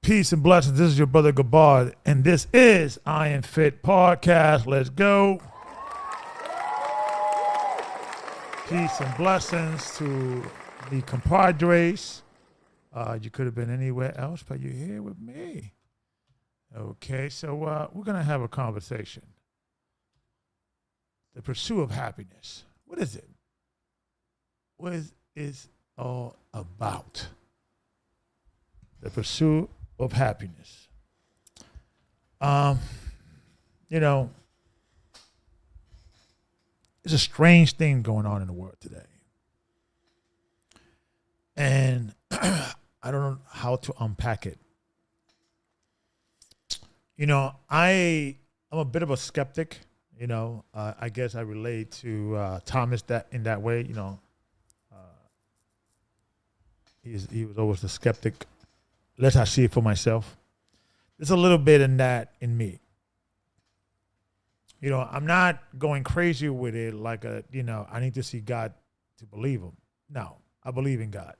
Peace and blessings. This is your brother Gabard, and this is IAMFITPodcast. Let's go. Peace and blessings to the compadres. You could have been anywhere else, but you're here with me. Okay, so we're going to have a conversation. The pursuit of happiness. What is it? What is it all about? The pursuit of happiness. You know, there's a strange thing going on in the world today. And I don't know how to unpack it. You know, I'm a bit of a skeptic. You know, I guess I relate to Thomas in that way. You know, he was always the skeptic. Let I see it for myself. There's a little bit in that in me. You know, I'm not going crazy with it like I need to see God to believe him. No, I believe in God.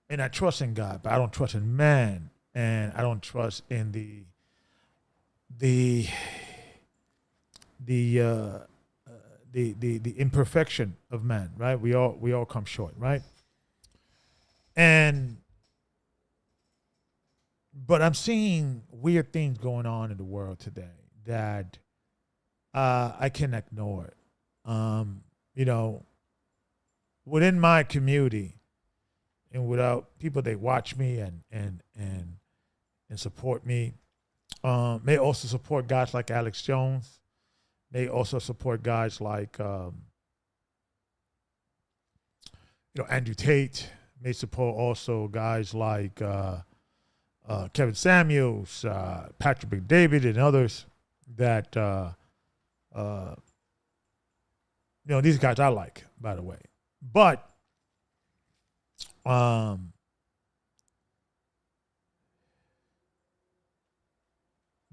And I trust in God, but I don't trust in man, and I don't trust in the imperfection of man, right? We all come short, right? But I'm seeing weird things going on in the world today that I can ignore it. You know, within my community, and without people that watch me and support me. May also support guys like Alex Jones. May also support guys like Andrew Tate. May support also guys like Kevin Samuels, Patrick McDavid, and others that these guys I like, by the way. But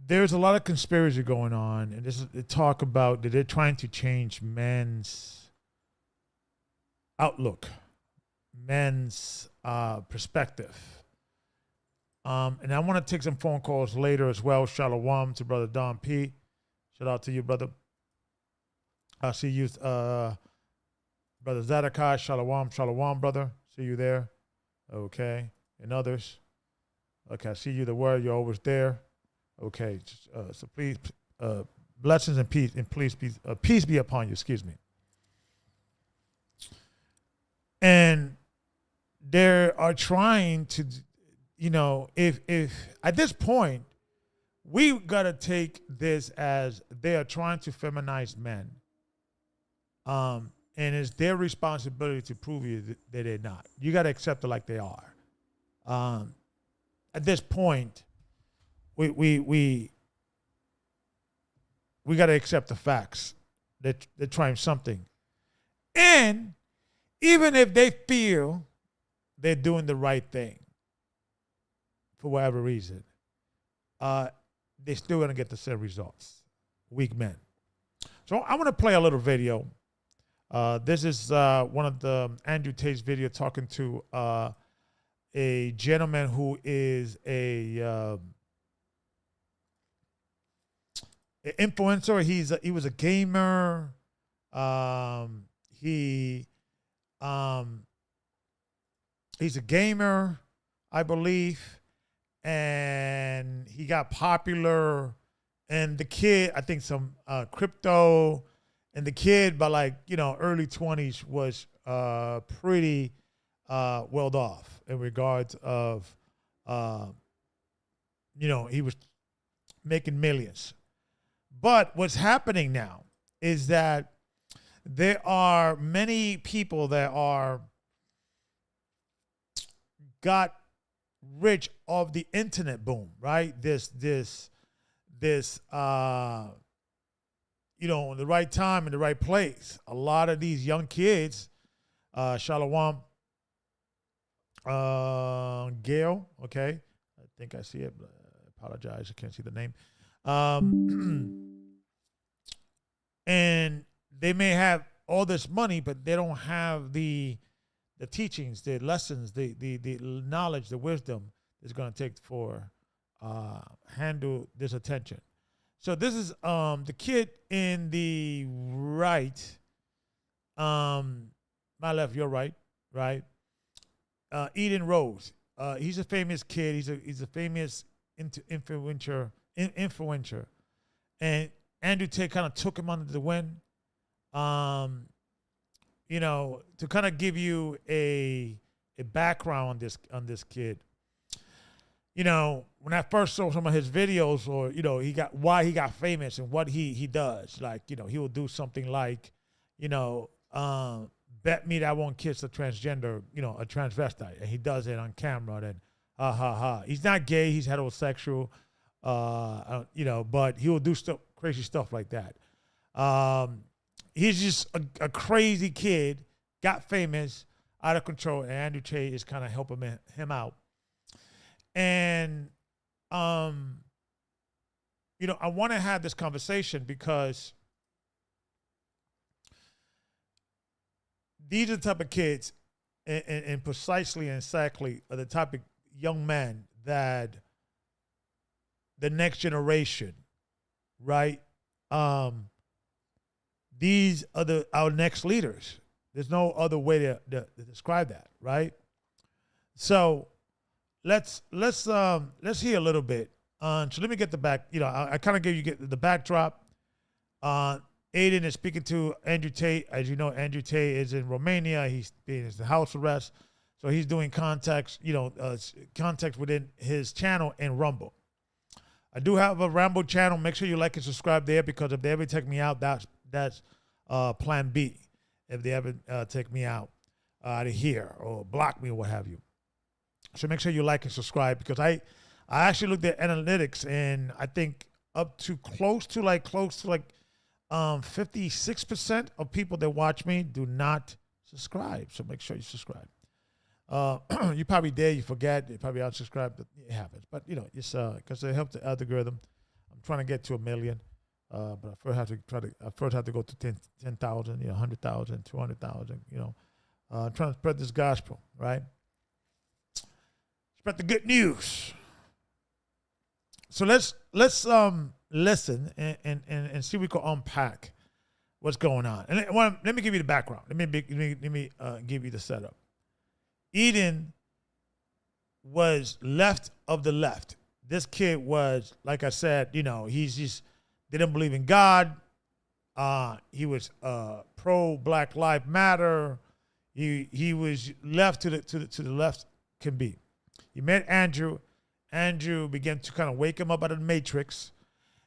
there's a lot of conspiracy going on, and this is the talk about that they're trying to change men's outlook, men's perspective. And I want to take some phone calls later as well. Shalom to Brother Don P. Shout out to you, brother. I see you, Brother Zedekiah. Shalom, brother. See you there. Okay. And others. Okay, I see you, the word. You're always there. Okay. So please, blessings and peace be upon you. Excuse me. And they are trying to, if at this point, we got to take this as they are trying to feminize men. And it's their responsibility to prove you that they're not. You got to accept it like they are. At this point, we got to accept the facts that they're trying something. And even if they feel they're doing the right thing, for whatever reason, they're still going to get the same results. Weak men. So I want to play a little video. This is one of the Andrew Tate's video talking to a gentleman who is a influencer. He was a gamer. He's a gamer, I believe, and he got popular. And the kid, I think some crypto, and the kid by early 20s was pretty well off in regards of, he was making millions. But what's happening now is that there are many people that got rich off the internet boom, right? This in the right time, in the right place. A lot of these young kids, Shalom, Gail, okay. I think I see it, but I apologize, I can't see the name. And they may have all this money, but they don't have the teachings, the lessons, the knowledge, the wisdom it's going to take for handle this attention. So this is the kid in the right, my left, your right, right? Eden Rose. He's a famous kid. He's a famous influencer. And Andrew Tate kind of took him under the wing. To kind of give you a background on this kid. When I first saw some of his videos, or why he got famous and what he does, he will do something like, bet me that I won't kiss a transgender, a transvestite, and he does it on camera. And ha ha ha. He's not gay. He's heterosexual. But he will do crazy stuff like that. He's just a crazy kid, got famous, out of control, and Andrew Tate is kind of helping him out. And, I want to have this conversation because these are the type of kids, and precisely and exactly are the type of young men that the next generation, right? These are our next leaders. There's no other way to describe that, right? So let's hear a little bit. So let me get the back. I kind of gave you the backdrop. Aiden is speaking to Andrew Tate. As you know, Andrew Tate is in Romania. He's being in the house arrest. So he's doing context, context within his channel in Rumble. I do have a Rumble channel. Make sure you like and subscribe there, because if they ever take me out, that's plan B. If they ever take me out of here or block me or what have you. So make sure you like and subscribe, because I actually looked at analytics, and I think up to close to 56% of people that watch me do not subscribe. So make sure you subscribe. You probably did, you forget, you probably unsubscribe, but it happens. But it's because it helps the algorithm. I'm trying to get to 1 million, but I first have to go to 10,000, 100,000, 200,000. I'm trying to spread this gospel, right? Spread the good news. So let's listen and see if we can unpack what's going on. And let me give you the background. Let me give you the setup. Eden was left of the left. This kid was, like I said, he's just didn't believe in God. He was pro Black Lives Matter. He was left to the left can be. He met Andrew. Andrew began to kind of wake him up out of the matrix.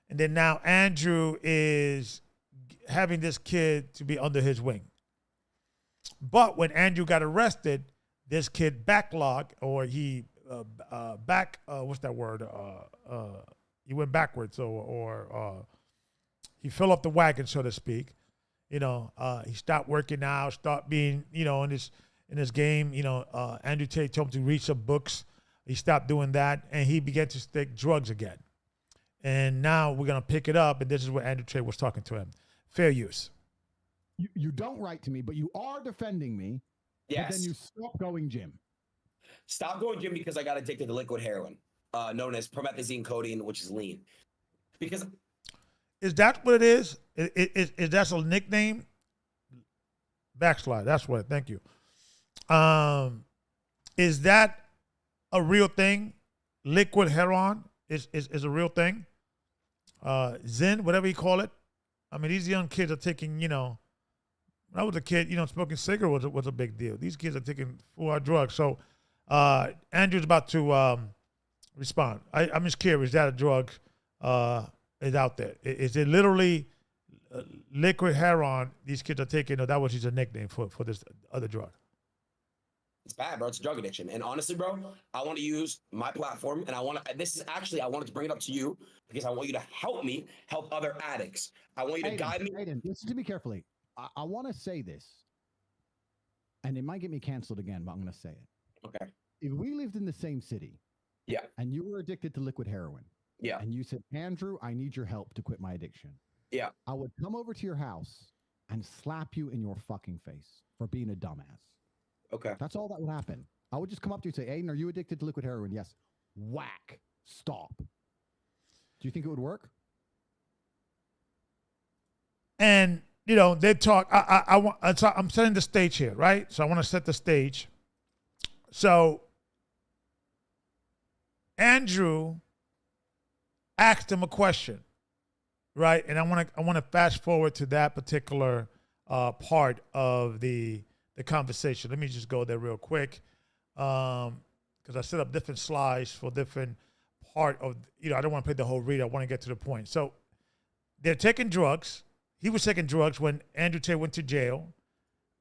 And then now Andrew is having this kid to be under his wing. But when Andrew got arrested, this kid backlogged, or he what's that word? He went backwards, or he fell off the wagon, so to speak. He stopped working out, stopped being, in this game. Andrew Tate told him to read some books. He stopped doing that, and he began to take drugs again. And now we're gonna pick it up, and this is what Andrew Tate was talking to him. Fair use. You don't write to me, but you are defending me. Yes. But then you stop going gym. Stop going gym because I got addicted to liquid heroin, known as promethazine codeine, which is lean. Because is that what it is? Is that a nickname? Backslide. That's what. Thank you. Is that a real thing? Liquid heroin is a real thing. Zen, whatever you call it. I mean, these young kids are taking, when I was a kid, smoking cigarettes was a big deal. These kids are taking full-on drugs. So Andrew's about to respond. I'm just curious, is that a drug is out there? Is it literally liquid heroin these kids are taking, or that was just a nickname for this other drug? It's bad, bro. It's drug addiction. And honestly, bro, I want to use my platform, and I wanted to bring it up to you because I want you to help me help other addicts. I want you to guide me. Aiden, listen to me carefully. I want to say this, and it might get me canceled again, but I'm going to say it. Okay. If we lived in the same city, yeah, and you were addicted to liquid heroin, yeah, and you said, Andrew, I need your help to quit my addiction, yeah, I would come over to your house and slap you in your fucking face for being a dumbass. Okay. That's all that would happen. I would just come up to you and say, Aiden, are you addicted to liquid heroin? Yes. Whack. Stop. Do you think it would work? And, they talk. I'm setting the stage here, right? So I want to set the stage. So Andrew asked him a question, right? And I want to fast forward to that particular part of the conversation. Let me just go there real quick, because I set up different slides for different part of, I don't want to play the whole read. I want to get to the point. So they're taking drugs. He was taking drugs when Andrew Tate went to jail.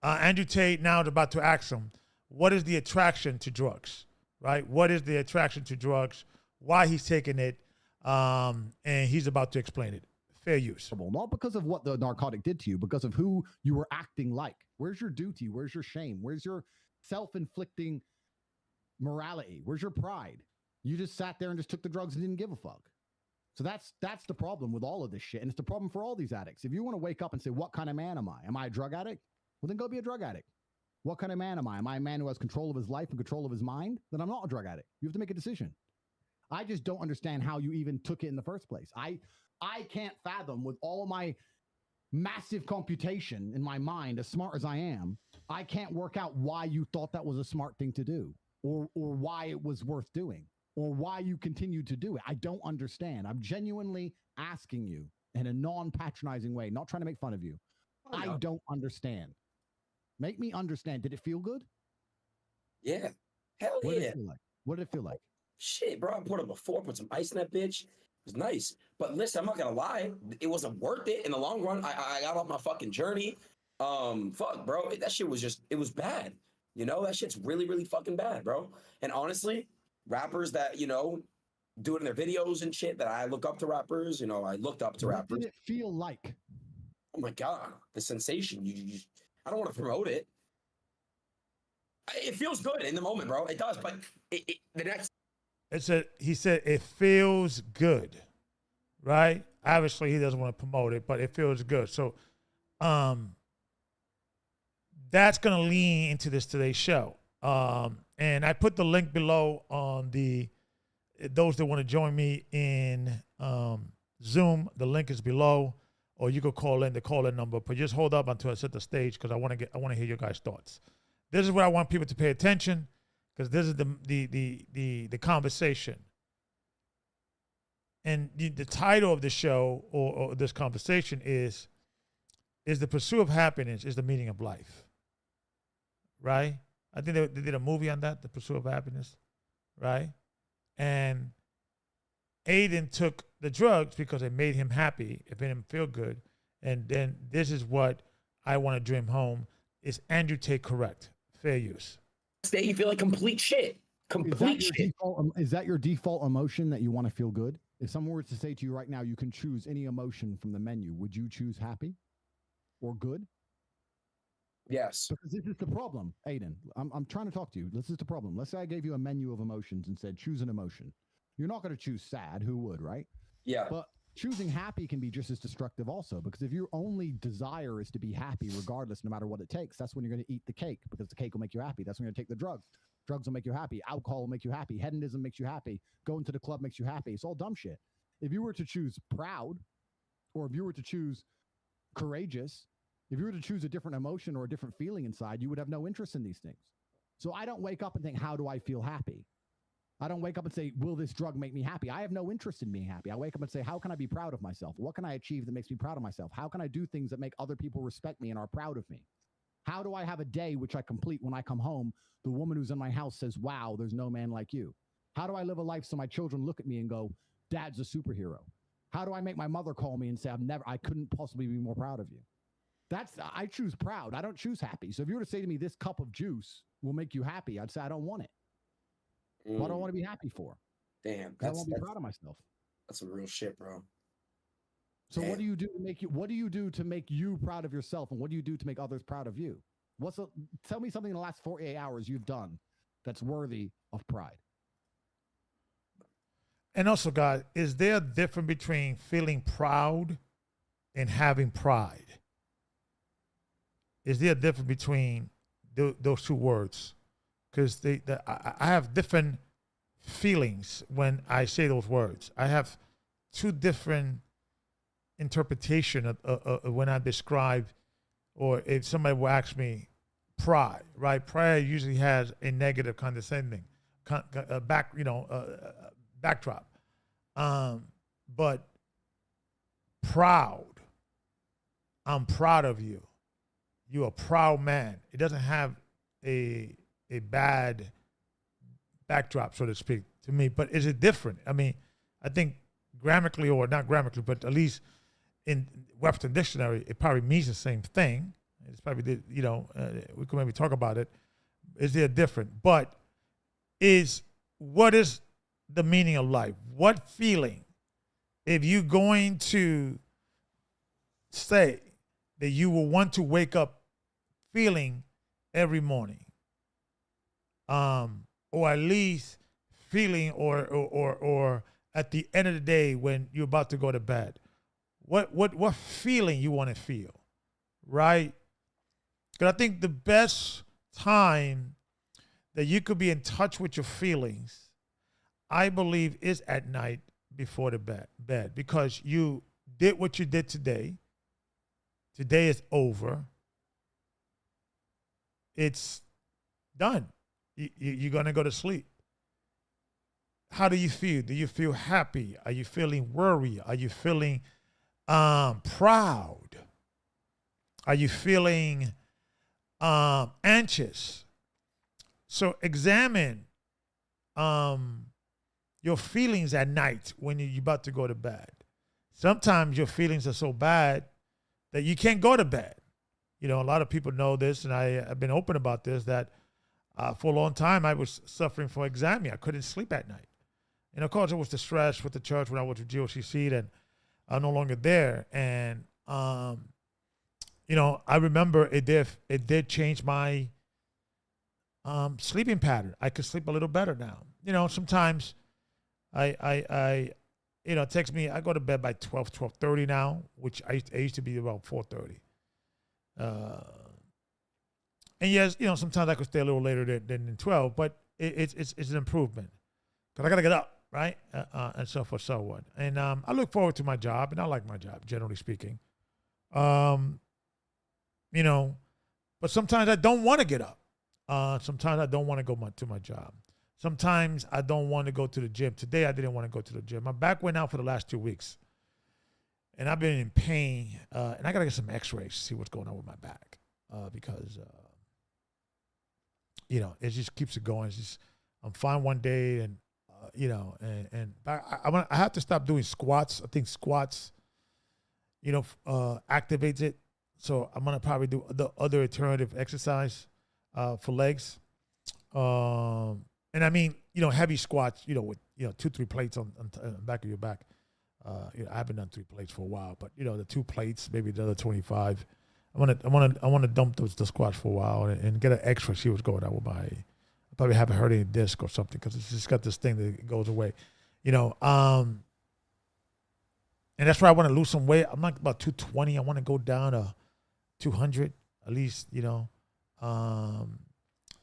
Andrew Tate now is about to ask him, what is the attraction to drugs, right? What is the attraction to drugs? Why he's taking it? And he's about to explain it. Fair use. Not because of what the narcotic did to you, because of who you were acting like. Where's your duty? Where's your shame? Where's your self-inflicting morality? Where's your pride? You just sat there and just took the drugs and didn't give a fuck. So that's the problem with all of this shit. And it's the problem for all these addicts. If you want to wake up and say, what kind of man am I? Am I a drug addict? Well, then go be a drug addict. What kind of man am I? Am I a man who has control of his life and control of his mind? Then I'm not a drug addict. You have to make a decision. I just don't understand how you even took it in the first place. I can't fathom, with all of my massive computation in my mind, as smart as I am, I can't work out why you thought that was a smart thing to do, or why it was worth doing, or why you continued to do it. I don't understand. I'm genuinely asking you in a non-patronizing way, not trying to make fun of you. I don't understand. Make me understand. Did it feel good? Yeah. Hell What did yeah. it feel like? What did it feel like? Shit, bro. I put up before, put some ice in that bitch. It was nice. But listen, I'm not gonna lie, it wasn't worth it in the long run. I got off my fucking journey. Fuck, bro. That shit was just, it was bad. You know, that shit's really, really fucking bad, bro. And honestly, rappers that, do it in their videos and shit that I look up to rappers, I looked up to What rappers. did it feel like? Oh my God, the sensation. I don't want to promote it. It feels good in the moment, bro. It does, but the next. He said it feels good, right? Obviously, he doesn't want to promote it, but it feels good. So, that's gonna lean into today's show. And I put the link below on those that want to join me in Zoom. The link is below, or you could call in the call-in number. But just hold up until I set the stage because I want to hear your guys' thoughts. This is where I want people to pay attention because this is the conversation. And the title of the show or this conversation is the pursuit of happiness is the meaning of life, right? I think they did a movie on that, The Pursuit of Happiness, right? And Aiden took the drugs because it made him happy, it made him feel good. And then this is what I want to dream home is Andrew Tate correct? Fair use. Day you feel like complete shit. Complete shit. Is that your default emotion that you want to feel good? If someone were to say to you right now, you can choose any emotion from the menu, would you choose happy or good? Yes. Because this is the problem, Aiden. I'm trying to talk to you. This is the problem. Let's say I gave you a menu of emotions and said, choose an emotion. You're not going to choose sad. Who would, right? Yeah. But choosing happy can be just as destructive also, because if your only desire is to be happy regardless, no matter what it takes, that's when you're going to eat the cake because the cake will make you happy. That's when you're going to take the drugs. Drugs will make you happy. Alcohol will make you happy. Hedonism makes you happy. Going to the club makes you happy. It's all dumb shit. If you were to choose proud, or if you were to choose courageous, if you were to choose a different emotion or a different feeling inside, you would have no interest in these things. So I don't wake up and think, how do I feel happy? I don't wake up and say, will this drug make me happy? I have no interest in being happy. I wake up and say, how can I be proud of myself? What can I achieve that makes me proud of myself? How can I do things that make other people respect me and are proud of me? How do I have a day which I complete when I come home? The woman who's in my house says, wow, there's no man like you. How do I live a life so my children look at me and go, Dad's a superhero? How do I make my mother call me and say, I couldn't possibly be more proud of you? I choose proud. I don't choose happy. So if you were to say to me, this cup of juice will make you happy, I'd say, I don't want it. What do I want to be happy for? Damn. I want to be proud of myself. That's some real shit, bro. So what do you do to make you proud of yourself? And what do you do to make others proud of you? Tell me something in the last 48 hours you've done that's worthy of pride. And also, guys, is there a difference between feeling proud and having pride? Is there a difference between those two words? Because I have different feelings when I say those words. I have two different interpretation of when I describe, or if somebody will ask me, pride, right? Pride usually has a negative condescending backdrop. But proud, I'm proud of you. You're a proud man. It doesn't have a bad backdrop, so to speak, to me. But is it different? I mean, I think grammatically, or not grammatically, but at least in Webster Dictionary, it probably means the same thing. It's probably, we can maybe talk about it. Is there different? But what is the meaning of life? What feeling? If you're going to say that you will want to wake up feeling every morning, or at least feeling, or at the end of the day when you're about to go to bed, what feeling you want to feel, right? Because I think the best time that you could be in touch with your feelings, I believe, is at night before the bed, because you did what you did today. Today is over. It's done. You're going to go to sleep. How do you feel? Do you feel happy? Are you feeling worried? Are you feeling proud? Are you feeling anxious? So examine your feelings at night when you're about to go to bed. Sometimes your feelings are so bad that you can't go to bed. You know, a lot of people know this, and I've been open about this, that for a long time I was suffering from anxiety. I couldn't sleep at night. And of course, it was the stress with the church when I was with GOCC, and I'm no longer there. And, you know, I remember it did change my sleeping pattern. I could sleep a little better now. You know, sometimes I you know, it takes me, I go to bed by 12:30 now, which I used to be about 4:30. And yes, you know, sometimes I could stay a little later than 12, but it's an improvement because I got to get up, right? And so forth, so on. And I look forward to my job, and I like my job, generally speaking. You know, but sometimes I don't want to get up. Sometimes I don't want to go to my job. Sometimes I don't want to go to the gym. Today I didn't want to go to the gym. My back went out for the last 2 weeks, and I've been in pain. And I got to get some X-rays to see what's going on with my back because you know, it just keeps it going. It's just, I'm fine one day, and you know, and I have to stop doing squats. I think squats, you know, activates it. So I'm gonna probably do the other alternative exercise for legs. And I mean, you know, heavy squats, you know, with, you know, 2-3 plates on the back of your back. You know, I haven't done 3 plates for a while, but you know, the 2 plates, maybe the other 25. I want to dump the squats for a while and get an X-ray, see what's going on with I probably have a herniated disc or something, because it's just got this thing that goes away, you know. And that's why I want to lose some weight. I'm not about 220. I want to go down to 200 at least, you know.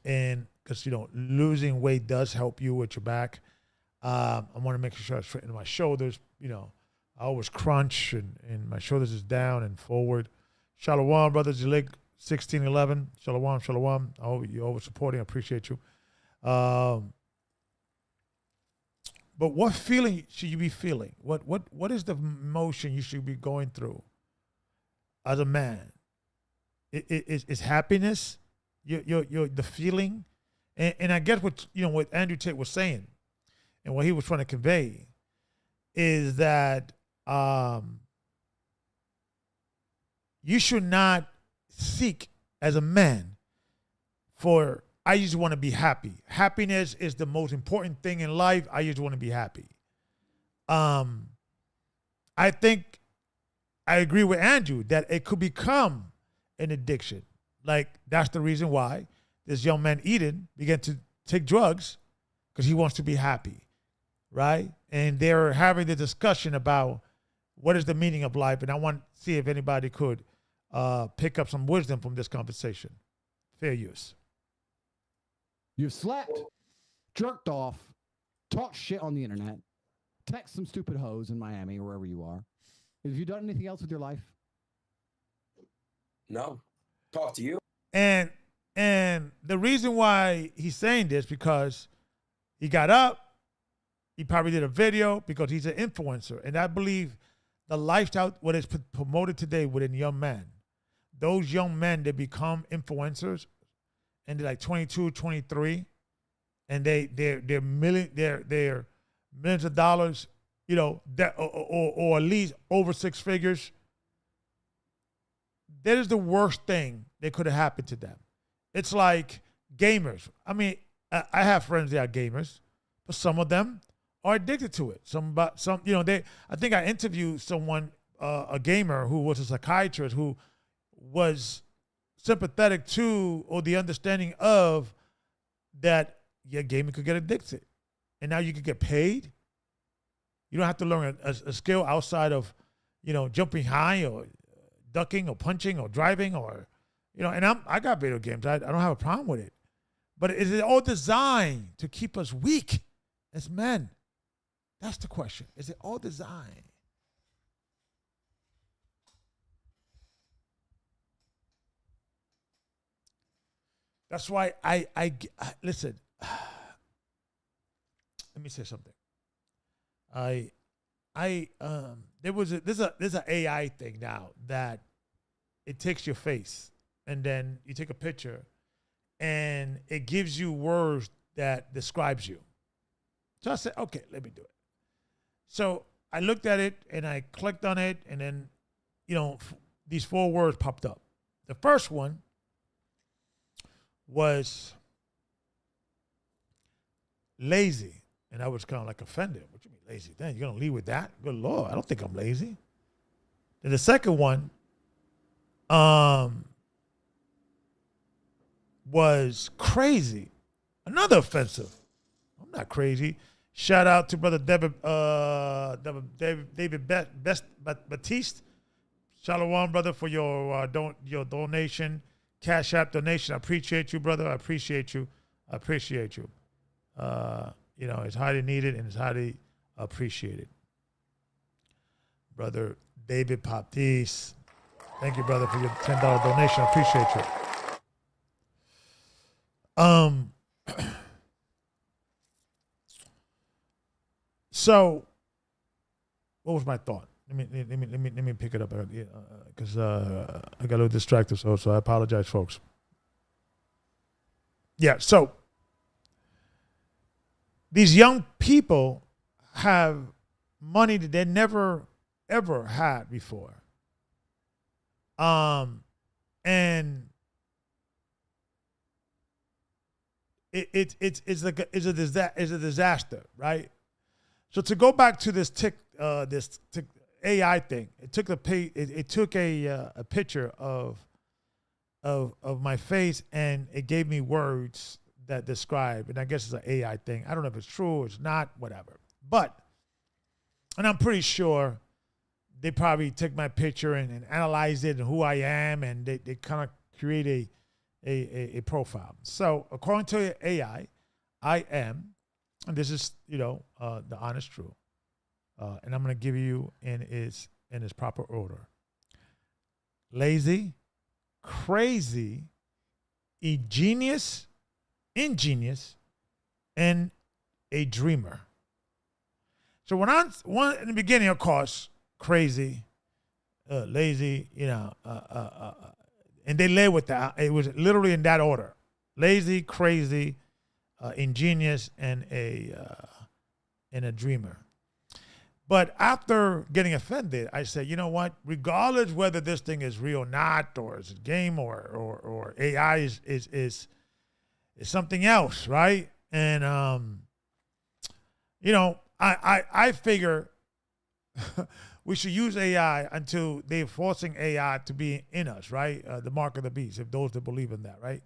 And because, you know, losing weight does help you with your back. I want to make sure I straighten my shoulders. You know, I always crunch, and my shoulders is down and forward. Shalom, brothers. Your leg 1611. Shalom, shalom. You're always supporting. I appreciate you. But what feeling should you be feeling? What is the emotion you should be going through as a man? Is happiness your the feeling? And I guess what, you know, what Andrew Tate was saying and what he was trying to convey is that you should not seek as a man for, I just want to be happy. Happiness is the most important thing in life. I just want to be happy. I think I agree with Andrew that it could become an addiction. Like, that's the reason why this young man, Eden, began to take drugs, because he wants to be happy, right? And they're having the discussion about what is the meaning of life, and I want to see if anybody could pick up some wisdom from this conversation. Fair use. You've slept, jerked off, talked shit on the internet, text some stupid hoes in Miami or wherever you are. Have you done anything else with your life? No. Talk to you. And the reason why he's saying this, because he got up, he probably did a video, because he's an influencer. And I believe the lifestyle, what is promoted today within young men, those young men that become influencers, and they're like 22, 23, and they're millions of dollars, you know, that or at least over 6 figures. That is the worst thing that could have happened to them. It's like gamers. I mean, I have friends that are gamers, but some of them are addicted to it. Some, you know, I think I interviewed someone, a gamer who was a psychiatrist, who was sympathetic to, or the understanding of, that gaming could get addicted, and now you could get paid. You don't have to learn a skill outside of, you know, jumping high or ducking or punching or driving, or, you know. And I got video games. I don't have a problem with it, but is it all designed to keep us weak as men? That's the question. Is it all designed? That's why I listen. Let me say something. There's an AI thing now that it takes your face, and then you take a picture, and it gives you words that describes you. So I said, okay, let me do it. So I looked at it and I clicked on it, and then, these 4 words popped up. The first one was lazy. And I was kind of like offended. What you mean lazy? Then you're going to lead with that? Good Lord, I don't think I'm lazy. Then the second one was crazy. Another offensive. I'm not crazy. Shout out to Brother David Batiste. Shalom, brother, for your donation, Cash App donation. I appreciate you, brother. I appreciate you. It's highly needed and it's highly appreciated. Brother David Baptiste, thank you, brother, for your $10 donation. I appreciate you. So, what was my thought? Let me pick it up because I got a little distracted, so I apologize, folks. Yeah, so these young people have money that they never ever had before, and it's a disaster, right? So to go back to this AI thing, it took a picture of my face, and it gave me words that describe, and I guess it's an AI thing. I don't know if it's true or it's not, whatever. And I'm pretty sure they probably took my picture and analyzed it and who I am, and they kind of create a profile. So according to AI, I am, and this is the honest truth, and I'm going to give you in its proper order: lazy, crazy, ingenious, and a dreamer. So when in the beginning, of course, crazy, lazy, and they led with that. It was literally in that order: lazy, crazy, ingenious, and a dreamer. But after getting offended, I said, you know what? Regardless whether this thing is real or not, or is a game, or AI is something else, right? And I figure we should use AI until they're forcing AI to be in us, right? The mark of the beast, if those that believe in that, right?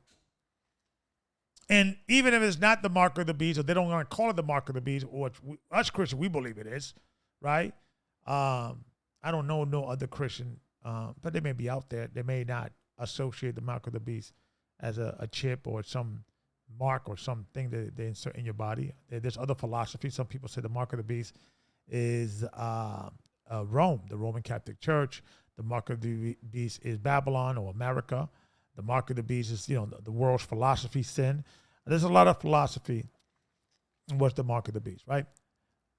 And even if it's not the mark of the beast, or they don't want to call it the mark of the beast, or us Christians, we believe it is, right? I don't know no other Christian, but they may be out there. They may not associate the mark of the beast as a chip or some mark or something that they insert in your body. There's other philosophies. Some people say the mark of the beast is Rome, the Roman Catholic Church. The mark of the beast is Babylon or America. The mark of the beast is, the world's philosophy, sin. There's a lot of philosophy in what's the mark of the beast, right?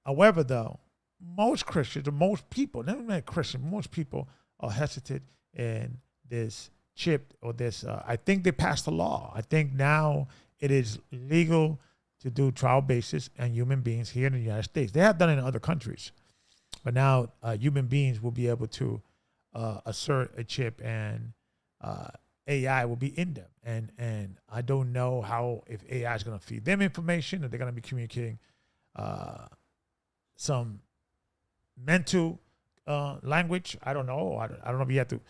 However, though, most Christians, or most people, not Christian, most people are hesitant in this chip or this. I think they passed a law. I think now it is legal to do trial basis on human beings here in the United States. They have done it in other countries, but now human beings will be able to assert a chip, and AI will be in them. And I don't know how, if AI is going to feed them information, or they're going to be communicating some mental language. I don't know. I don't know if you have to,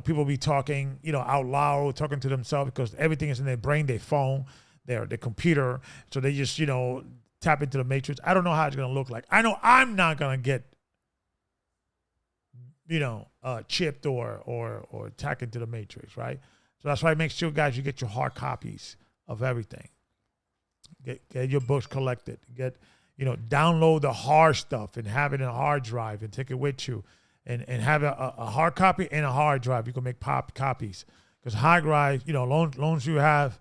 people be talking, out loud, talking to themselves, because everything is in their brain, their phone, their computer. So they just, tap into the matrix. I don't know how it's going to look like. I know I'm not going to get, chipped or tacked into the matrix, right? So that's why make sure, guys, you get your hard copies of everything. Get your books collected. Download the hard stuff and have it in a hard drive and take it with you, and have a hard copy and a hard drive. You can make pop copies, because hard drive, long as you have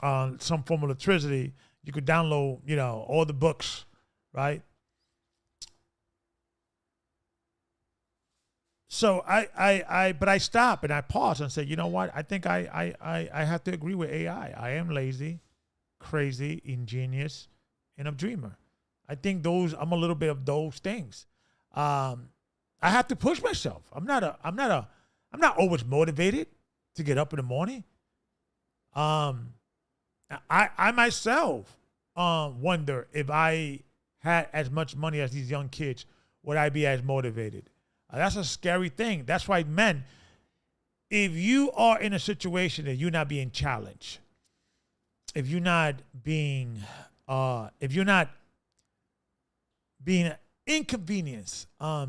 some form of electricity, you could download, all the books, right? So but I stop and I pause and say, you know what? I think I have to agree with AI. I am lazy, crazy, ingenious, and a dreamer. I think I'm a little bit of those things. I have to push myself. I'm not always motivated to get up in the morning. I myself wonder if I had as much money as these young kids, would I be as motivated? That's a scary thing. That's why, men, if you are in a situation that you're not being challenged, if you're not being inconvenienced, I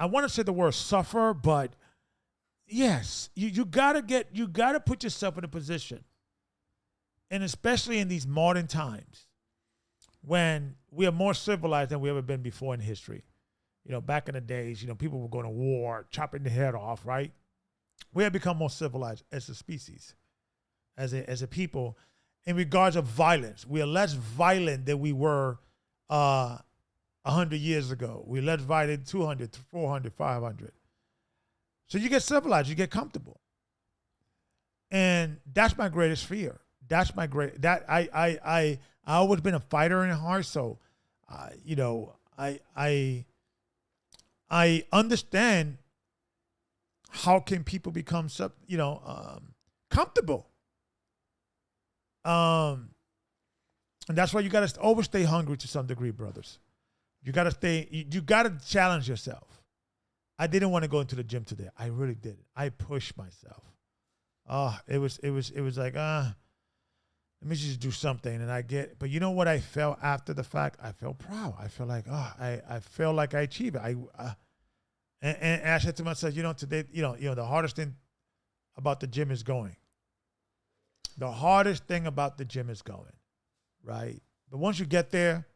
want to say the word suffer, but yes, you gotta put yourself in a position, and especially in these modern times when we are more civilized than we ever been before in history. Back in the days, people were going to war, chopping the head off, right? We have become more civilized as a species, as a people, in regards of violence. We are less violent than we were 100 years ago. We're less violent 200, 400, 500. So you get civilized, you get comfortable. And that's my greatest fear. I always been a fighter in heart, so I understand how can people become comfortable. And that's why you got to always stay hungry to some degree, brothers. You got to challenge yourself. I didn't want to go into the gym today. I really didn't. I pushed myself. It was like, let me just do something. And but you know what I felt after the fact? I felt proud. I felt like, I felt like I achieved it. And I said to myself, today, the hardest thing about the gym is going. The hardest thing about the gym is going, right? But once you get there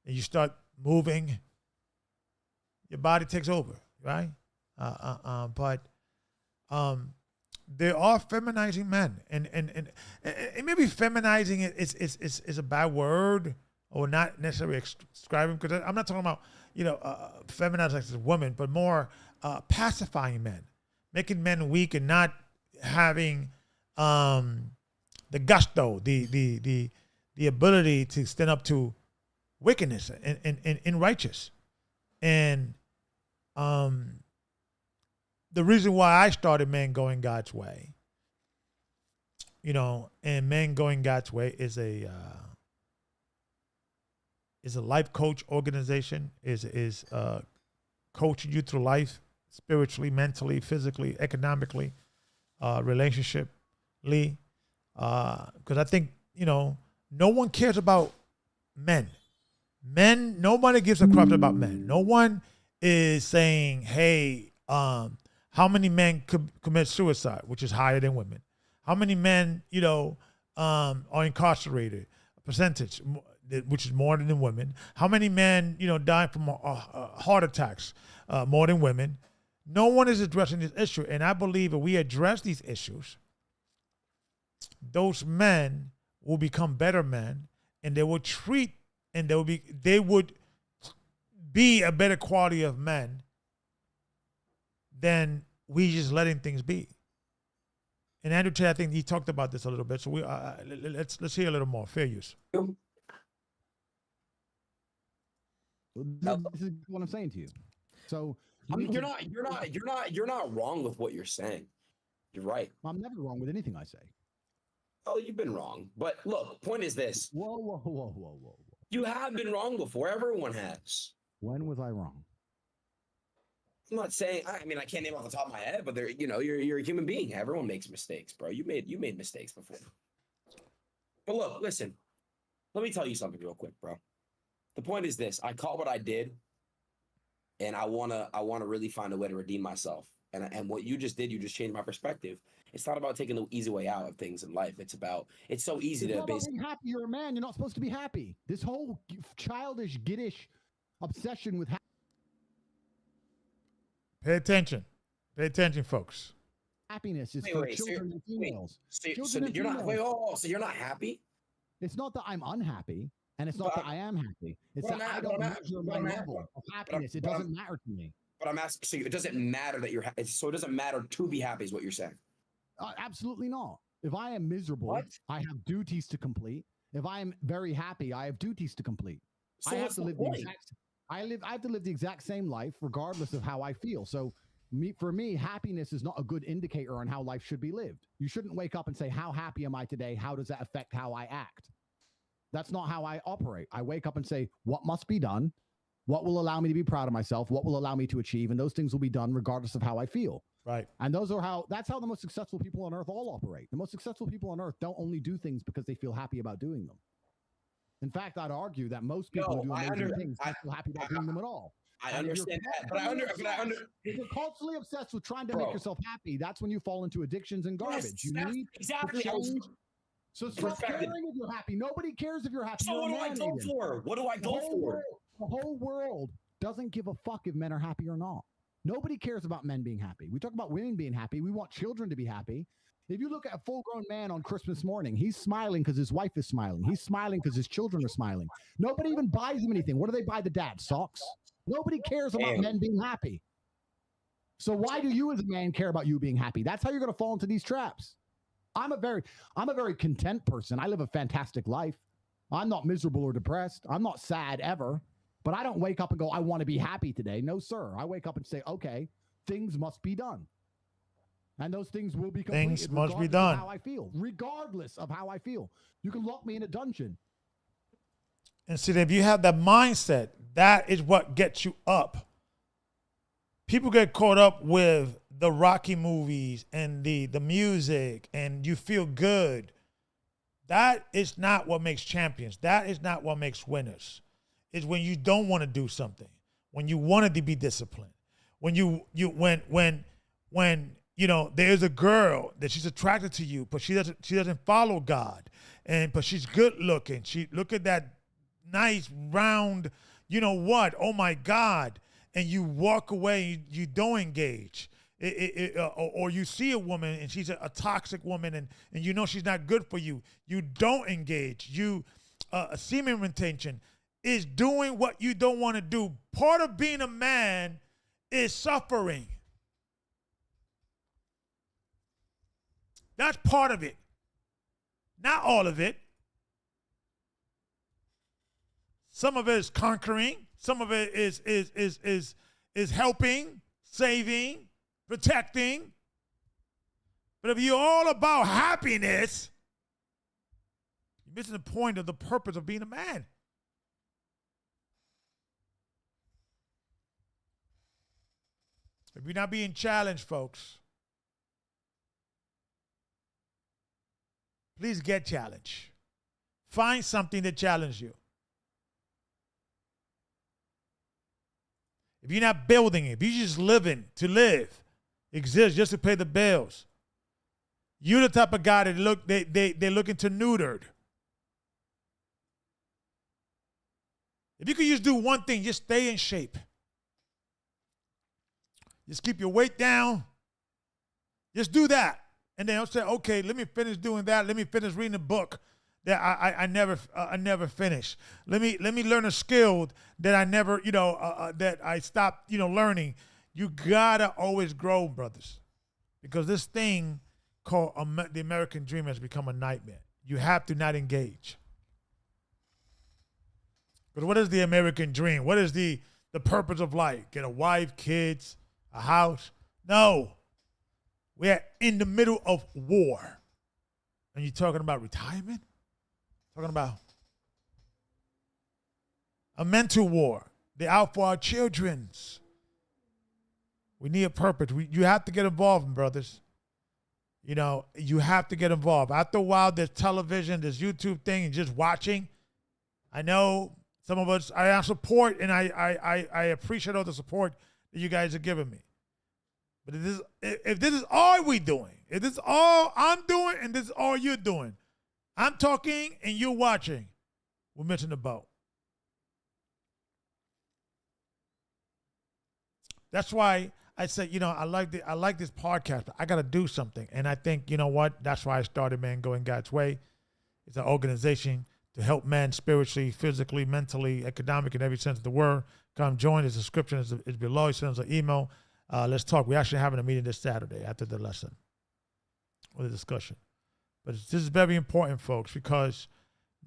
and you start moving, your body takes over, right? But there are feminizing men, and maybe feminizing it is a bad word, or not necessarily describing, because I'm not talking about feminizing like a woman, but more pacifying men, making men weak and not having the gusto, the ability to stand up to wickedness and righteous. And the reason why I started Men Going God's Way, and Men Going God's Way is a life coach organization, is coaching you through life, spiritually, mentally, physically, economically, relationshiply. Because I think, no one cares about men. Nobody gives a crap about men. No one is saying, hey, how many men commit suicide, which is higher than women? How many men, are incarcerated? A percentage, which is more than women. How many men, die from heart attacks, more than women? No one is addressing this issue. And I believe if we address these issues, those men will become better men, and they will treat, and they would be a better quality of men than we just letting things be. And Andrew Tate, I think he talked about this a little bit. So let's hear a little more. Fair use. This is what I'm saying to you. So you're not wrong with what you're saying. You're right. I'm never wrong with anything I say. Oh, you've been wrong. But look, point is this. Whoa. You have been wrong before. Everyone has. When was I wrong? I'm not saying. I mean, I can't name off the top of my head, but you're a human being. Everyone makes mistakes, bro. You made mistakes before. But look, listen. Let me tell you something real quick, bro. The point is this: I caught what I did, and I wanna really find a way to redeem myself. And what you just did, you just changed my perspective. It's not about taking the easy way out of things in life. It's so easy to basically. Happy. You're a man. You're not supposed to be happy. This whole childish, giddish obsession with. Pay attention, folks. Happiness is for children and females. So you're not happy? It's not that I'm unhappy, and it's not that I am happy. It's that I don't measure my level of happiness. It doesn't matter to me. But I'm asking, so it doesn't matter that you're so it doesn't matter to be happy is what you're saying. Absolutely not. If I am miserable, What? I have duties to complete. If I am very happy, I have duties to complete. So I have what's to the live the point? exact. I have to live the exact same life, regardless of how I feel. So, for me, happiness is not a good indicator on how life should be lived. You shouldn't wake up and say, "How happy am I today? How does that affect how I act?" That's not how I operate. I wake up and say, "What must be done? What will allow me to be proud of myself? What will allow me to achieve?" And those things will be done regardless of how I feel. Right. And that's how the most successful people on earth all operate. The most successful people on earth don't only do things because they feel happy about doing them. In fact, I'd argue that most people who do amazing things don't feel happy about doing them at all. I And if you're understand that, but if you're constantly obsessed with trying to Bro. make yourself happy, that's when you fall into addictions and garbage. You need exactly. to change. So stop perfected. caring if you're happy. Nobody cares if you're happy. So You're what a do I man, go Aiden. for? What do I go for? The whole world doesn't give a fuck if men are happy or not. Nobody cares about men being happy. We talk about women being happy. We want children to be happy. If you look at a full-grown man on Christmas morning, he's smiling because his wife is smiling. He's smiling because his children are smiling. Nobody even buys him anything. What do they buy the dad? Socks? Nobody cares about Damn. men being happy. So why do you as a man care about you being happy? That's how you're going to fall into these traps. I'm a very content person. I live a fantastic life. I'm not miserable or depressed. I'm not sad ever. But I don't wake up and go, "I want to be happy today." No, sir. I wake up and say, "Okay, things must be done." And those things will be completed. Things must be regardless done. of how I feel. Regardless of how I feel. You can lock me in a dungeon. And see, if you have that mindset, that is what gets you up. People get caught up with the Rocky movies and the music, and you feel good. That is not what makes champions. That is not what makes winners. It's when you don't want to do something, when you wanted to be disciplined, when there's a girl that she's attracted to you, but she doesn't follow God, but she's good looking. She look at that nice round, oh my God, and you walk away, you don't engage. Or you see a woman and she's a toxic woman and you know she's not good for you. You don't engage. Semen retention is doing what you don't want to do. Part of being a man is suffering. That's part of it. Not all of it. Some of it is conquering. Some of it is helping, saving, protecting. But if you're all about happiness, you're missing the point of the purpose of being a man. If you're not being challenged, folks, please get challenged. Find something that challenges you. If you're not building it, if you're just living to live, exist just to pay the bills, you're the type of guy that they're looking to neutered. If you could just do one thing, just stay in shape. Just keep your weight down. Just do that. And then I'll say, okay, let me finish doing that. Let me finish reading a book that I never finished. Let me learn a skill that I never, that I stopped, learning. You gotta always grow, brothers, because this thing called the American dream has become a nightmare. You have to not engage. But what is the American dream? What is the purpose of life? Get a wife, kids, a house? No. We're in the middle of war. And you're talking about retirement? Talking about a mental war. They're out for our children's. We need a purpose. You have to get involved, brothers. You have to get involved. After a while, there's television, there's YouTube thing, and just watching. I know some of us, I have support, and I appreciate all the support that you guys are giving me. But if this is all we're doing, if this is all I'm doing and this is all you're doing, I'm talking and you're watching, we're missing the boat. That's why I said, I like this podcast, but I got to do something. And I think, you know what? That's why I started Man Going God's Way. It's an organization to help men spiritually, physically, mentally, economic, in every sense of the word. Come join. His description is below. He sends an email. Let's talk. We're actually having a meeting this Saturday after the lesson or the discussion. But this is very important, folks, because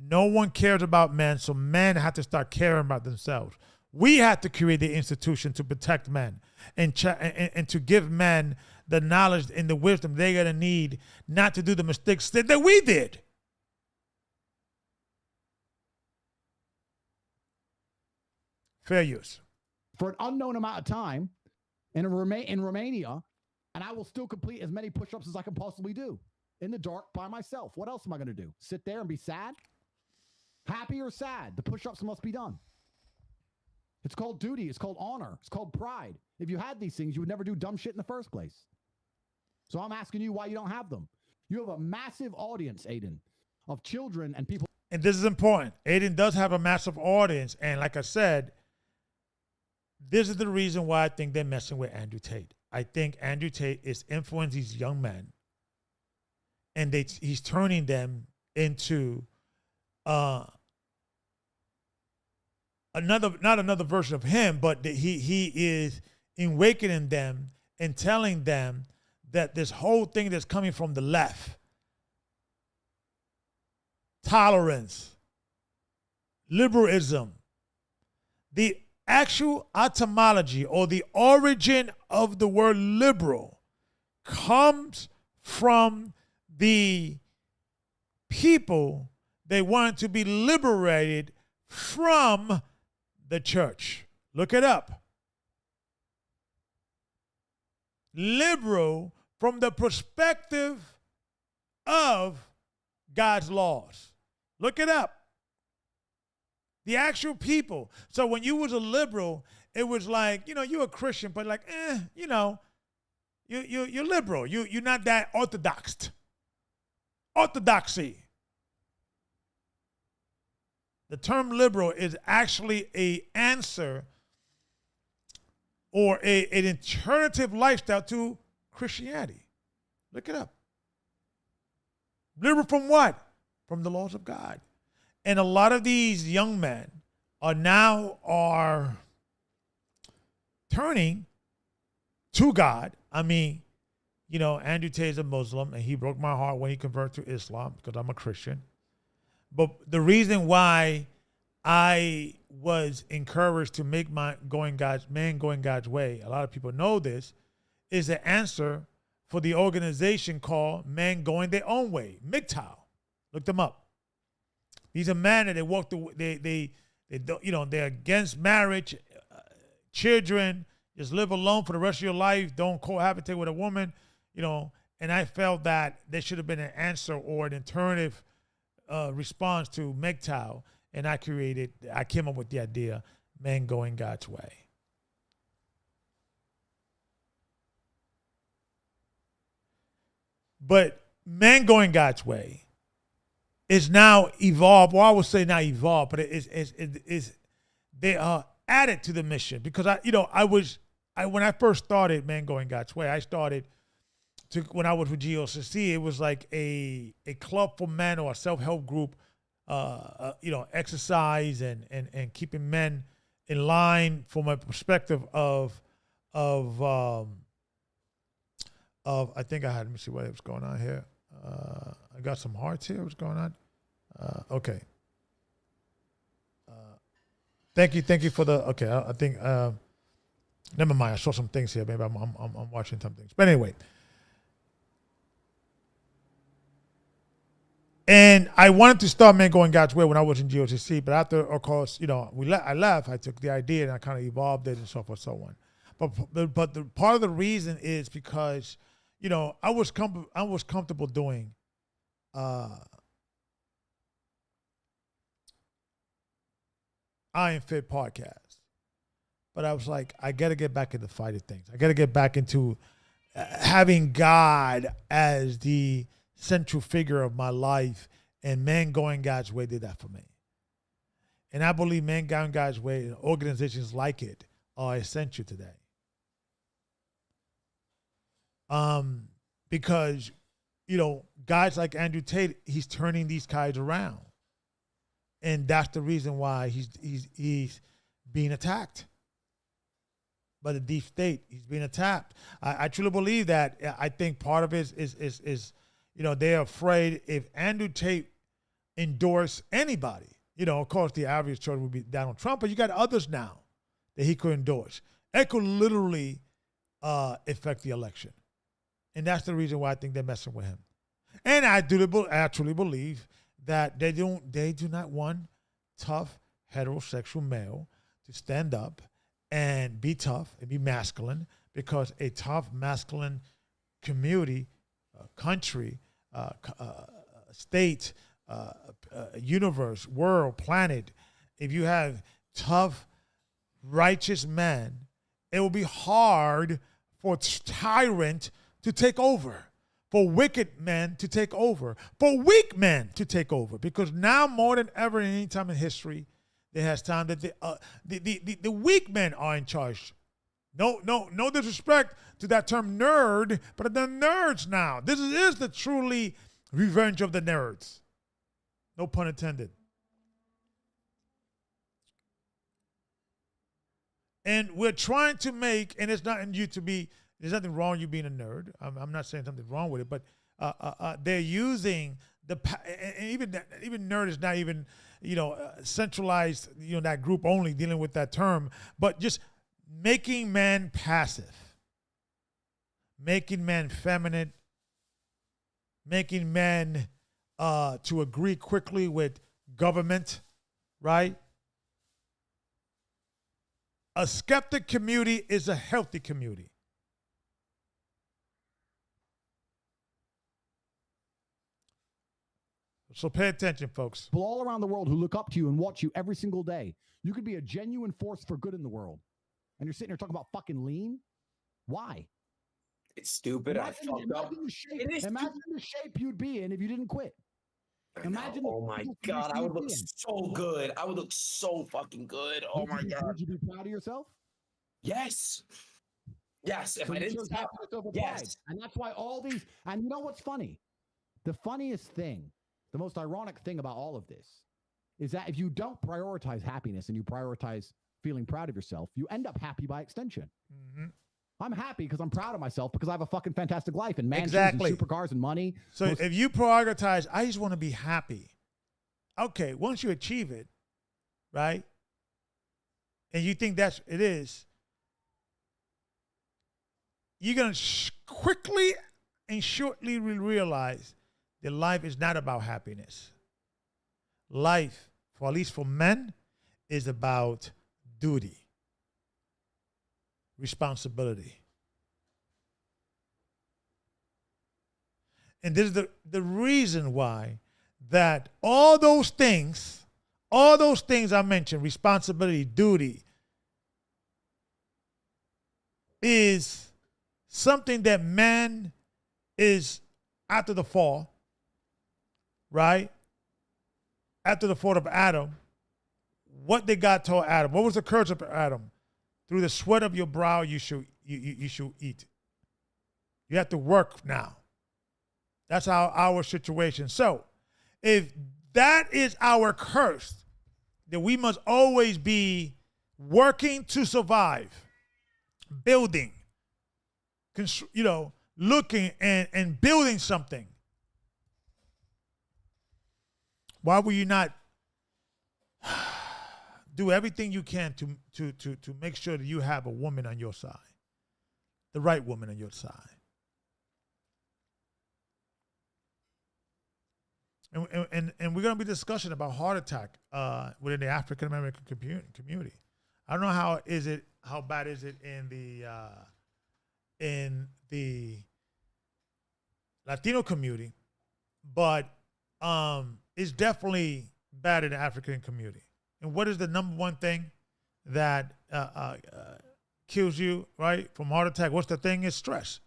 no one cares about men, so men have to start caring about themselves. We have to create the institution to protect men and to give men the knowledge and the wisdom they're going to need not to do the mistakes that we did. Fair use. For an unknown amount of time in Romania, and I will still complete as many push-ups as I can possibly do in the dark by myself. What else am I going to do? Sit there and be sad? Happy or sad? The push-ups must be done. It's called duty. It's called honor. It's called pride. If you had these things, you would never do dumb shit in the first place. So I'm asking you why you don't have them. You have a massive audience, Aiden, of children and people. And this is important. Aiden does have a massive audience. And like I said, this is the reason why I think they're messing with Andrew Tate. I think Andrew Tate is influencing these young men, and he's turning them into not another version of him, but he is awakening them and telling them that this whole thing that's coming from the left, tolerance, liberalism, the actual etymology or the origin of the word liberal comes from the people they want to be liberated from the church. Look it up. Liberal from the perspective of God's laws. Look it up. The actual people. So when you was a liberal, it was like, you're a Christian, but like, you're liberal. You're not that orthodox. Orthodoxy. The term liberal is actually an answer or an alternative lifestyle to Christianity. Look it up. Liberal from what? From the laws of God. And a lot of these young men are turning to God. I mean, Andrew Tate is a Muslim, and he broke my heart when he converted to Islam because I'm a Christian. But the reason why I was encouraged to make man going God's way, a lot of people know this, is the answer for the organization called Men Going Their Own Way, M.G.G.W. Look them up. These are men that they walk they're against marriage, children, just live alone for the rest of your life, don't cohabitate with a woman, and I felt that there should have been an answer or an alternative response to M.G.G.W. And I came up with the idea, Men Going God's Way. But Men Going God's Way is now evolved. Well, I would say not evolved, but they are added to the mission because when I first started Men Going God's Way, I started when I was with GOCC, it was like a club for men or a self-help group, exercise and keeping men in line from a perspective of I think I had, let me see what was going on here. I got some hearts here. What's going on? Okay. Thank you for the, okay, I think, never mind. I saw some things here. Maybe I'm watching some things. But anyway. And I wanted to start Men Going God's Way when I was in GOCC, but after, of course, I left. I took the idea and I kind of evolved it and so forth, so on. But the part of the reason is because, I was comfortable doing IAMFITPodcast, but I was like, I got to get back into fighting things. I got to get back into having God as the central figure of my life, and Men Going God's Way did that for me. And I believe Men Going God's Way and organizations like it are essential today. Because, guys like Andrew Tate, he's turning these guys around. And that's the reason why he's being attacked by the deep state. He's being attacked. I truly believe that. I think part of it is they're afraid if Andrew Tate endorsed anybody, of course the average choice would be Donald Trump, but you got others now that he could endorse. It could literally affect the election. And that's the reason why I think they're messing with him. And I truly believe that they do not want tough heterosexual male to stand up and be tough and be masculine, because a tough masculine community, country, state, universe, world, planet, if you have tough, righteous men, it will be hard for tyrant to take over, for wicked men to take over, for weak men to take over. Because now more than ever in any time in history, there has time that the weak men are in charge. No disrespect to that term nerd, but the nerds now. This is the truly revenge of the nerds. No pun intended. And we're trying to make, and it's not in you to be, there's nothing wrong with you being a nerd. I'm not saying something wrong with it, but they're using and even nerd is not even, centralized, that group only dealing with that term, but just making men passive, making men feminine, making men to agree quickly with government, right? A skeptic community is a healthy community. So pay attention, folks. People all around the world who look up to you and watch you every single day. You could be a genuine force for good in the world. And you're sitting here talking about fucking lean? Why? It's stupid. I fucked up. Imagine the shape you'd be in if you didn't quit. Imagine. Oh my God, I would look so good. I would look so fucking good. Oh my God. Would you be proud of yourself? Yes. Yes. If so I didn't stop. Yes. And that's why all these, and you know what's funny? The funniest thing, the most ironic thing about all of this is that if you don't prioritize happiness and you prioritize feeling proud of yourself, you end up happy by extension. Mm-hmm. I'm happy because I'm proud of myself because I have a fucking fantastic life and mansions and supercars and money. So if you prioritize, I just want to be happy. Okay, once you achieve it, right? And you think it is, you're going to quickly and shortly realize that life is not about happiness. Life, at least for men, is about duty, responsibility. And this is the reason why that all those things I mentioned, responsibility, duty, is something that man is after the fall, right? After the fall of Adam, what did God tell Adam? What was the curse of Adam? Through the sweat of your brow you should eat. You have to work now. That's our situation. So, if that is our curse, then we must always be working to survive, building, looking and building something. Why will you not do everything you can to make sure that you have a woman on your side, the right woman on your side? And we're going to be discussing about heart attack within the African American community. I don't know how bad is it in the Latino community, but it's definitely bad in the African community. And what is the number one thing that kills you, right, from heart attack? What's the thing? Is stress.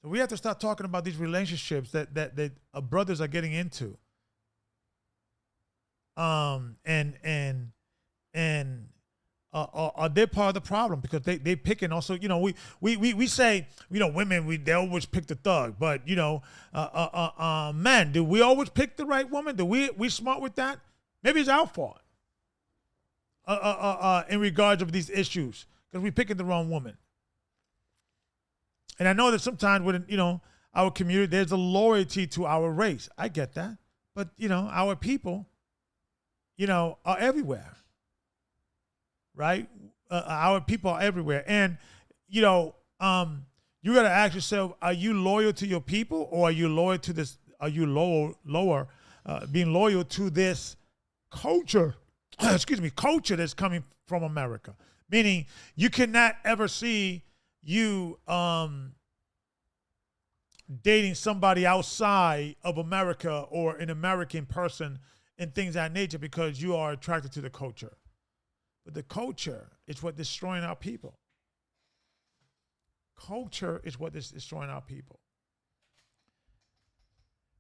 So we have to start talking about these relationships that brothers are getting into. And are they part of the problem? Because they picking also, we say, women, they always pick the thug, but men, do we always pick the right woman? Do we smart with that? Maybe it's our fault in regards of these issues because we're picking the wrong woman. And I know that sometimes within, our community, there's a loyalty to our race. I get that. But, our people, are everywhere. Right? Our people are everywhere. And, you got to ask yourself, are you loyal to your people or are you loyal to this? Are you being loyal to this culture? Culture that's coming from America. Meaning you cannot ever see you dating somebody outside of America or an American person and things of that nature because you are attracted to the culture. But the culture is what destroying our people. Culture is what is destroying our people.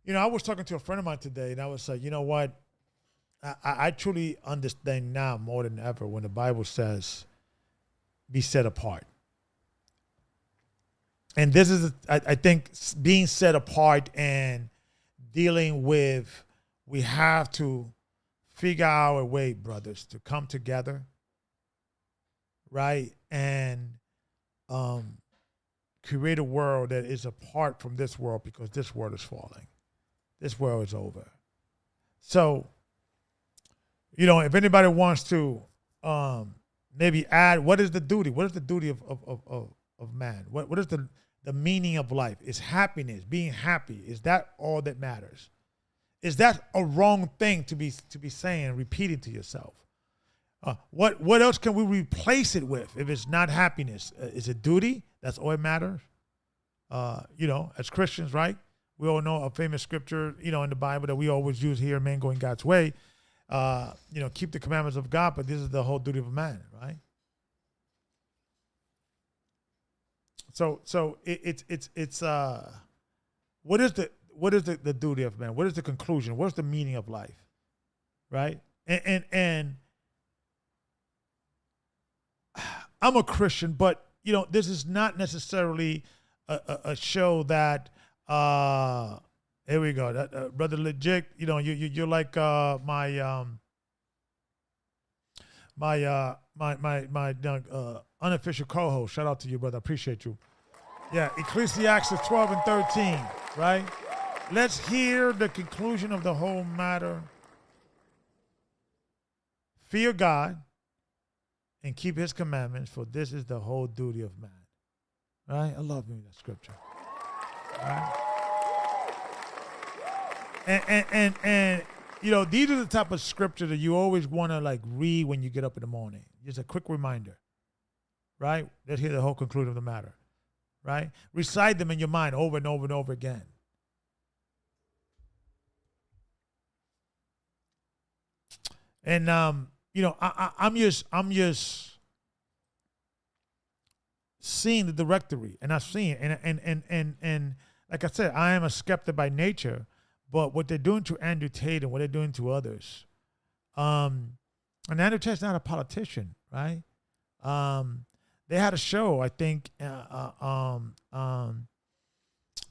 I was talking to a friend of mine today, and I was like, you know what? I truly understand now more than ever when the Bible says, be set apart. And this is, I think, being set apart and dealing with, we have to figure out a way, brothers, to come together, right? And create a world that is apart from this world because this world is falling. This world is over. So, if anybody wants to maybe add, what is the duty? What is the duty of man? What is the meaning of life? Is happiness, being happy, is that all that matters? Is that a wrong thing to be saying and repeating to yourself? What else can we replace it with if it's not happiness? Is it duty? That's all that matters. As Christians, right? We all know a famous scripture, in the Bible that we always use here, man going God's way. Keep the commandments of God, but this is the whole duty of a man, right? So it's what is the duty of man? What is the conclusion? What's the meaning of life, right? And I'm a Christian, but this is not necessarily a show that here we go, brother legit. You're like my unofficial co-host. Shout out to you, brother. I appreciate you. Yeah, Ecclesiastes 12 and 13, right? Let's hear the conclusion of the whole matter. Fear God and keep his commandments, for this is the whole duty of man. Right? I love reading that scripture. Right? And these are the type of scripture that you always want to read when you get up in the morning. Just a quick reminder, right? Let's hear the whole conclusion of the matter, right? Recite them in your mind over and over and over again. And I'm just seeing the directory, and I'm seeing and like I said, I am a skeptic by nature. But what they're doing to Andrew Tate and what they're doing to others, and Andrew Tate's not a politician, right? They had a show, I think.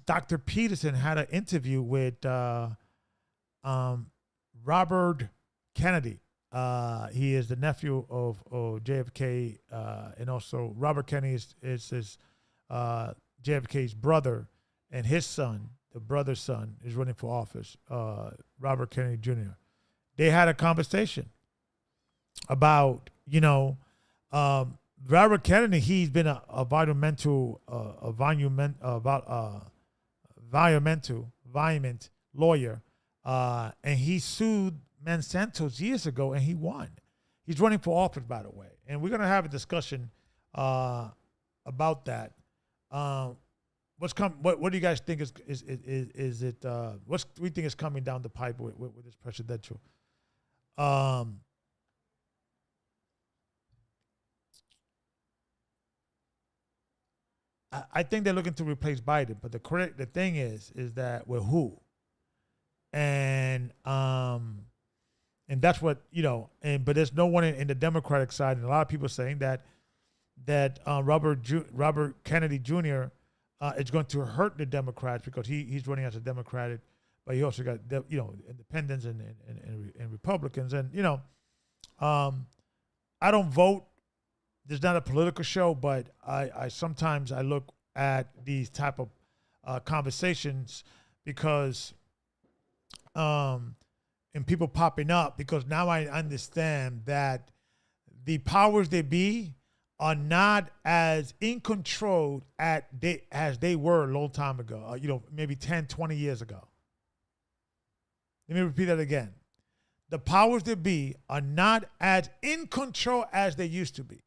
Dr. Peterson had an interview with Robert Kennedy. He is the nephew of JFK, and also Robert Kennedy is his JFK's brother, and his son. The brother's son is running for office, Robert Kennedy Jr. They had a conversation about, Robert Kennedy. He's been a environmental lawyer, and he sued Monsanto years ago, and he won. He's running for office, by the way, and we're gonna have a discussion about that. What do you guys think is it? What do we think is coming down the pipe with this presidential? I think they're looking to replace Biden, but the thing is that with who? And that's what but there's no one in the Democratic side, and a lot of people saying that Robert Kennedy Jr. Is going to hurt the Democrats because he's running as a Democratic, but you also got independents and Republicans, and I don't vote. This is not a political show, but I sometimes I look at these type of conversations because and people popping up, because now I understand that the powers that be are not as in control as they were a long time ago, maybe 10, 20 years ago. Let me repeat that again. The powers that be are not as in control as they used to be.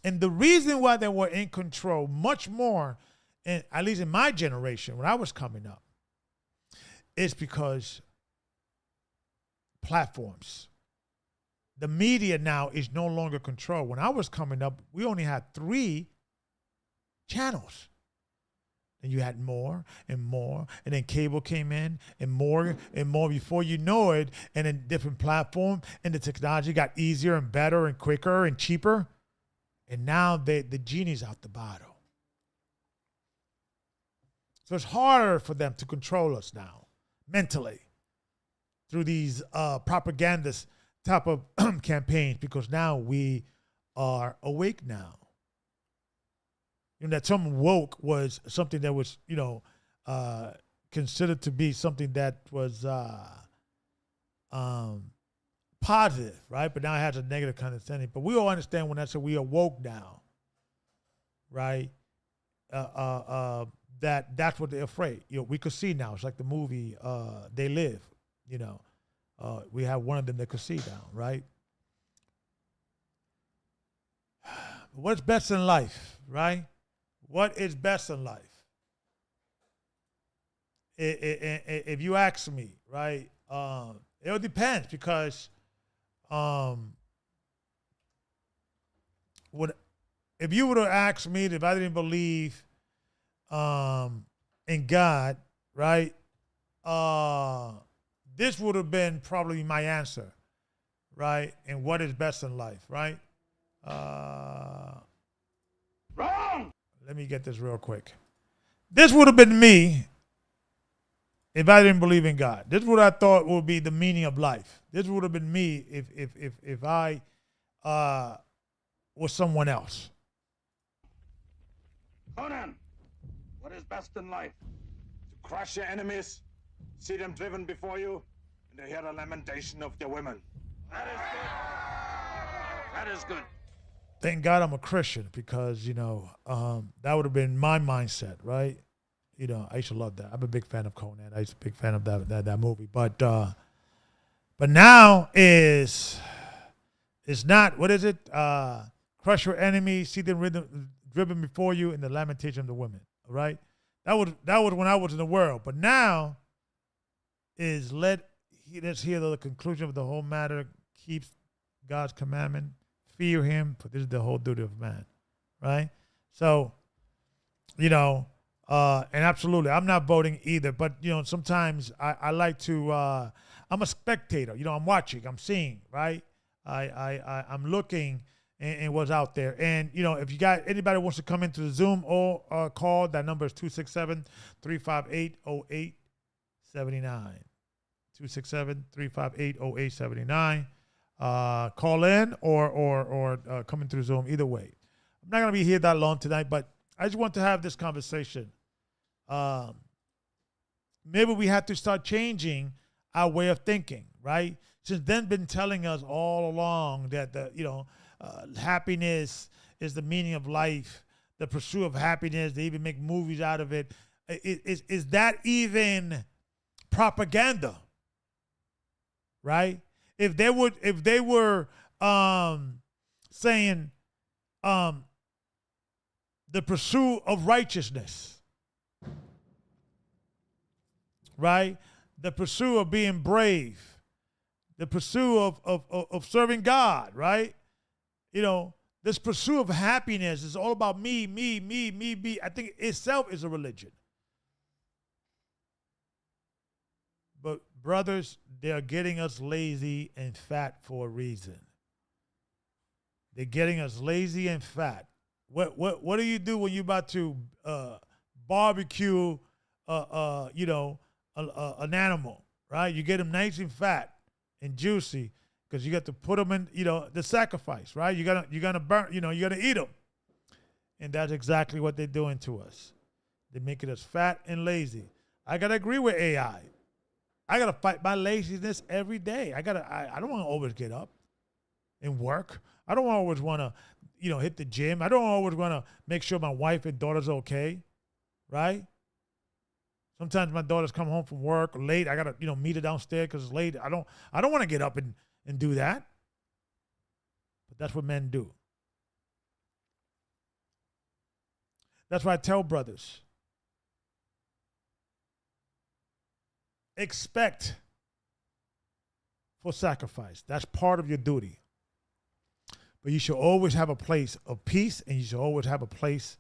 And the reason why they were in control much more, at least in my generation, when I was coming up, is because platforms. The media now is no longer controlled. When I was coming up, we only had 3 channels. And you had more and more, and then cable came in, and more before you know it, and then different platform, and the technology got easier and better and quicker and cheaper. And now the genie's out the bottle. So it's harder for them to control us now, mentally, through these propagandist type of campaigns, because now we are awake now. That term woke was something that was, considered to be something that was positive, right? But now it has a negative connotation. But we all understand when I say we are woke now, right? That's what they're afraid. We could see now. It's like the movie They Live. We have one of them that could see now, right? What's best in life, right? What is best in life? If you ask me, right, it all depends, because if you would have asked me if I didn't believe in God, right, this would have been probably my answer, right? And what is best in life, right? Wrong. Let me get this real quick. This would have been me if I didn't believe in God. This is what I thought would be the meaning of life. This would have been me if I was someone else. Conan, what is best in life? To crush your enemies, see them driven before you, and to hear the lamentation of their women. That is good. That is good. Thank God I'm a Christian, because, that would have been my mindset, right? I used to love that. I'm a big fan of Conan. I used to be a big fan of that movie. But now it's not, what is it? Crush your enemies, see them driven before you, in the lamentation of the women, right? That was when I was in the world. But now is let's hear the conclusion of the whole matter. Keep God's commandment. Fear him, for this is the whole duty of man, right? So, and absolutely, I'm not voting either. But, sometimes I like to, I'm a spectator. I'm watching, I'm seeing, right? I'm looking and what's out there. And, if you got anybody who wants to come into the Zoom or call, that number is 267-358-0879. 267-358-0879. Call in or coming through Zoom. Either way, I'm not gonna be here that long tonight, but I just want to have this conversation. Maybe we have to start changing our way of thinking, right? Since then, been telling us all along that happiness is the meaning of life, the pursuit of happiness. They even make movies out of it. Is that even propaganda, right? If they were saying the pursuit of righteousness, right? The pursuit of being brave, the pursuit of serving God, right? This pursuit of happiness is all about me. I think itself is a religion. But brothers, they're getting us lazy and fat for a reason. They're getting us lazy and fat. What do you do when you're about to barbecue, an animal, right? You get them nice and fat and juicy because you got to put them in, the sacrifice, right? You're gonna burn, you gotta eat them, and that's exactly what they're doing to us. They're making us fat and lazy. I gotta agree with AI. I gotta fight my laziness every day. I don't want to always get up and work. I don't always want to, hit the gym. I don't always want to make sure my wife and daughter's okay, right? Sometimes my daughters come home from work late. I gotta, meet her downstairs because it's late. I don't want to get up and do that. But that's what men do. That's why I tell brothers, expect for sacrifice. That's part of your duty. But you should always have a place of peace, and you should always have a place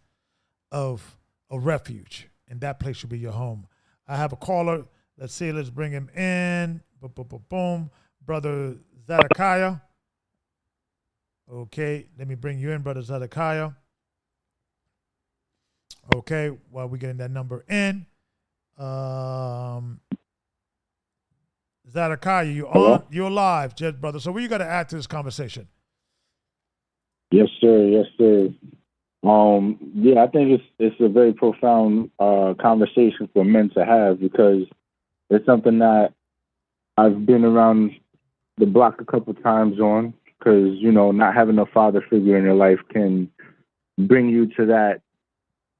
of refuge. And that place should be your home. I have a caller. Let's see. Let's bring him in. Boom, boom, boom, boom. Brother Zedekiah. Okay. Let me bring you in, Brother Zedekiah. Okay. While we're getting that number in. Zedekiah, you're live, Jed, brother. So what you got to add to this conversation? Yes, sir. Yes, sir. Yeah, I think it's a very profound conversation for men to have, because it's something that I've been around the block a couple times on, because, not having a father figure in your life can bring you to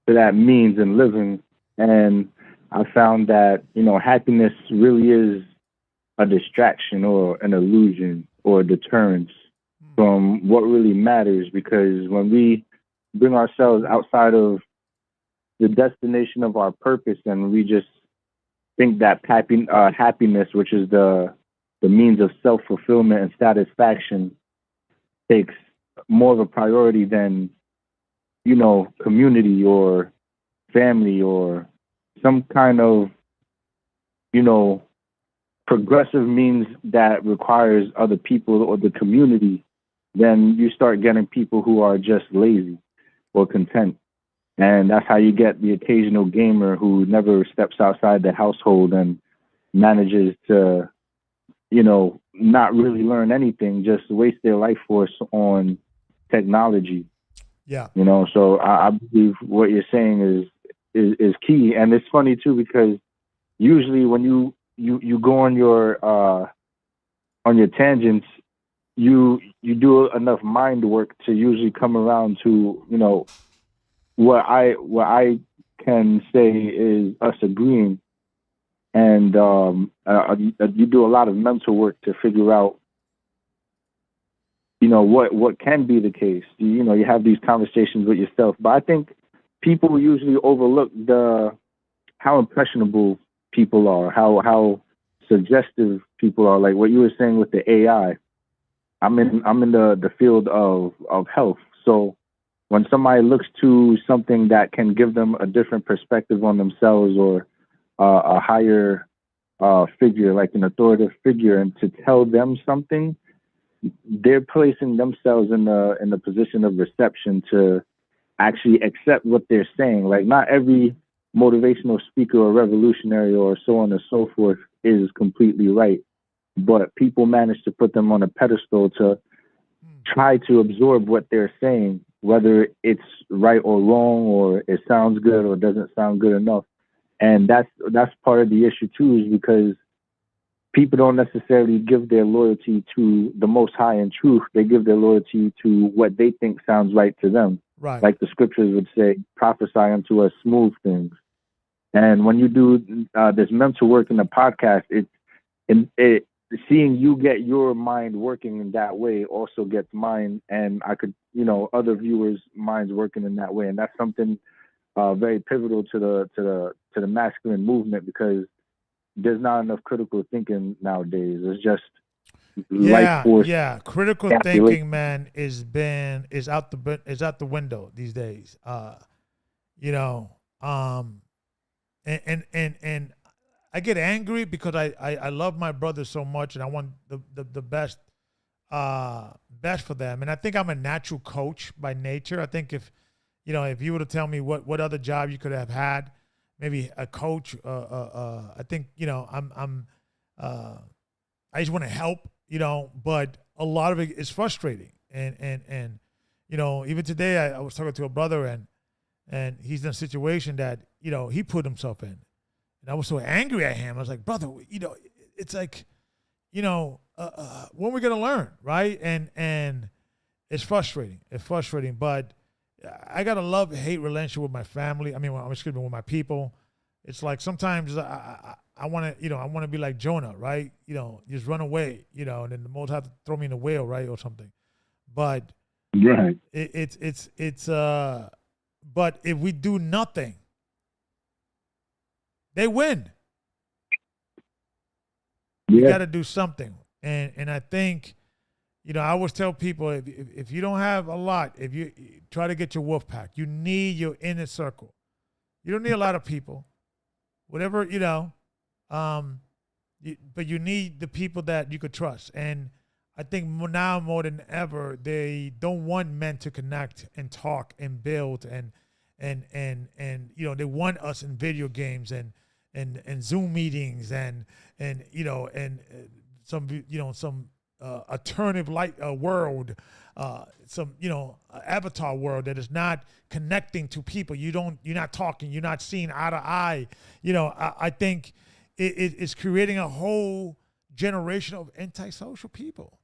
that means in living. And I found that, happiness really is a distraction or an illusion or a deterrence from what really matters, because when we bring ourselves outside of the destination of our purpose and we just think that happiness, which is the means of self-fulfillment and satisfaction, takes more of a priority than, community or family or some kind of, progressive means that requires other people or the community, then you start getting people who are just lazy or content. And that's how you get the occasional gamer who never steps outside the household and manages to, not really learn anything, just waste their life force on technology. Yeah. So I believe what you're saying is key. And it's funny too, because usually when you go on your tangents, you do enough mind work to usually come around to, what I can say is us agreeing. And you do a lot of mental work to figure out, what can be the case. You have these conversations with yourself. But I think people usually overlook how impressionable people are, how suggestive people are. Like what you were saying with the AI. I'm in the field of health. So when somebody looks to something that can give them a different perspective on themselves, or a higher figure, like an authoritative figure, and to tell them something, they're placing themselves in the position of reception to actually accept what they're saying. Like not every motivational speaker or revolutionary or so on and so forth is completely right, but people manage to put them on a pedestal to try to absorb what they're saying, whether it's right or wrong, or it sounds good or doesn't sound good enough. And that's part of the issue too, is because people don't necessarily give their loyalty to the Most High in truth. They give their loyalty to what they think sounds right to them. Right. Like the scriptures would say, prophesy unto us smooth things. And when you do this mental work in the podcast, seeing you get your mind working in that way also gets mine, and I could, other viewers' minds working in that way. And that's something very pivotal to the masculine movement, because there's not enough critical thinking nowadays. It's just life force. Yeah. Critical thinking, man, is out the window these days. And I get angry because I love my brothers so much, and I want the best for them. And I think I'm a natural coach by nature. I think if you were to tell me what other job you could have had, maybe a coach. I think, you know, I just want to help, you know, but a lot of it is frustrating. And you know, even today I was talking to a brother and he's in a situation that, you know, he put himself in. And I was so angry at him. I was like, brother, you know, it's like, you know, when we're going to learn, right? And it's frustrating. It's frustrating, but I got a love-hate relationship with my family. I mean, excuse me, with my people. It's like sometimes I want to, you know, I want to be like Jonah, right? You know, just run away, you know, and then the Most have to throw me in the whale, right, or something. But Right. but if we do nothing, they win. You got to do something, and I think, you know, I always tell people if you don't have a lot, if you try to get your wolf pack, you need your inner circle. You don't need a lot of people, whatever, you know, but you need the people that you could trust. And I think now more than ever, they don't want men to connect and talk and build and you know, they want us in video games and Zoom meetings and you know, and some, you know, some alternative light world, some, you know, avatar world that is not connecting to people. You're not talking, you're not seeing eye to eye. You know, I think it's creating a whole generation of antisocial people.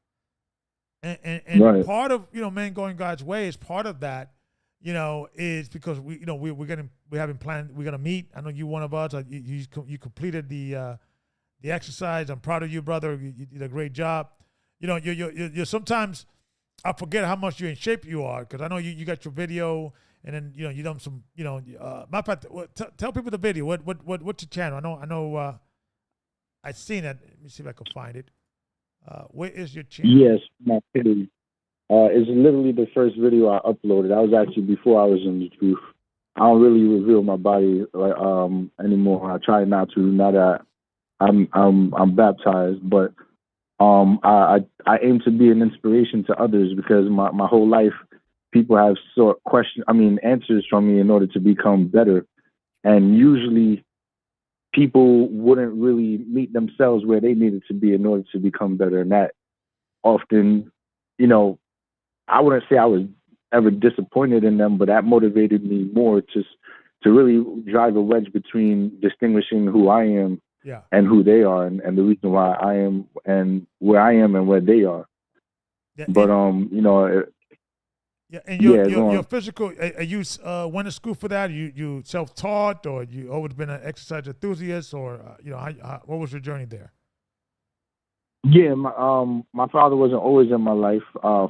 And Right. part of, you know, men going God's way is part of that, you know, is because we're having planned, we're gonna meet. I know you one of us. You completed the exercise. I'm proud of you, brother. You did a great job. You know, you're sometimes I forget how much you're in shape you are, because I know you got your video, and then, you know, you done some, you know, matter of fact, tell people the video. What's your channel? I know I seen it. Let me see if I can find it. Where is your channel? Yes, my page. It's literally the first video I uploaded. That was actually before I was in the truth. I don't really reveal my body anymore. I try not to. Now that I'm baptized, but I aim to be an inspiration to others, because my whole life people have answers from me in order to become better, and usually people wouldn't really meet themselves where they needed to be in order to become better, and that often, you know, I wouldn't say I was ever disappointed in them, but that motivated me more to really drive a wedge between distinguishing who I am and who they are, and the reason why I am and where I am and where they are. Yeah, but you know, yeah, and your physical, you went to school for that? You self-taught, or you always been an exercise enthusiast, or you know, what was your journey there? Yeah, my father wasn't always in my life.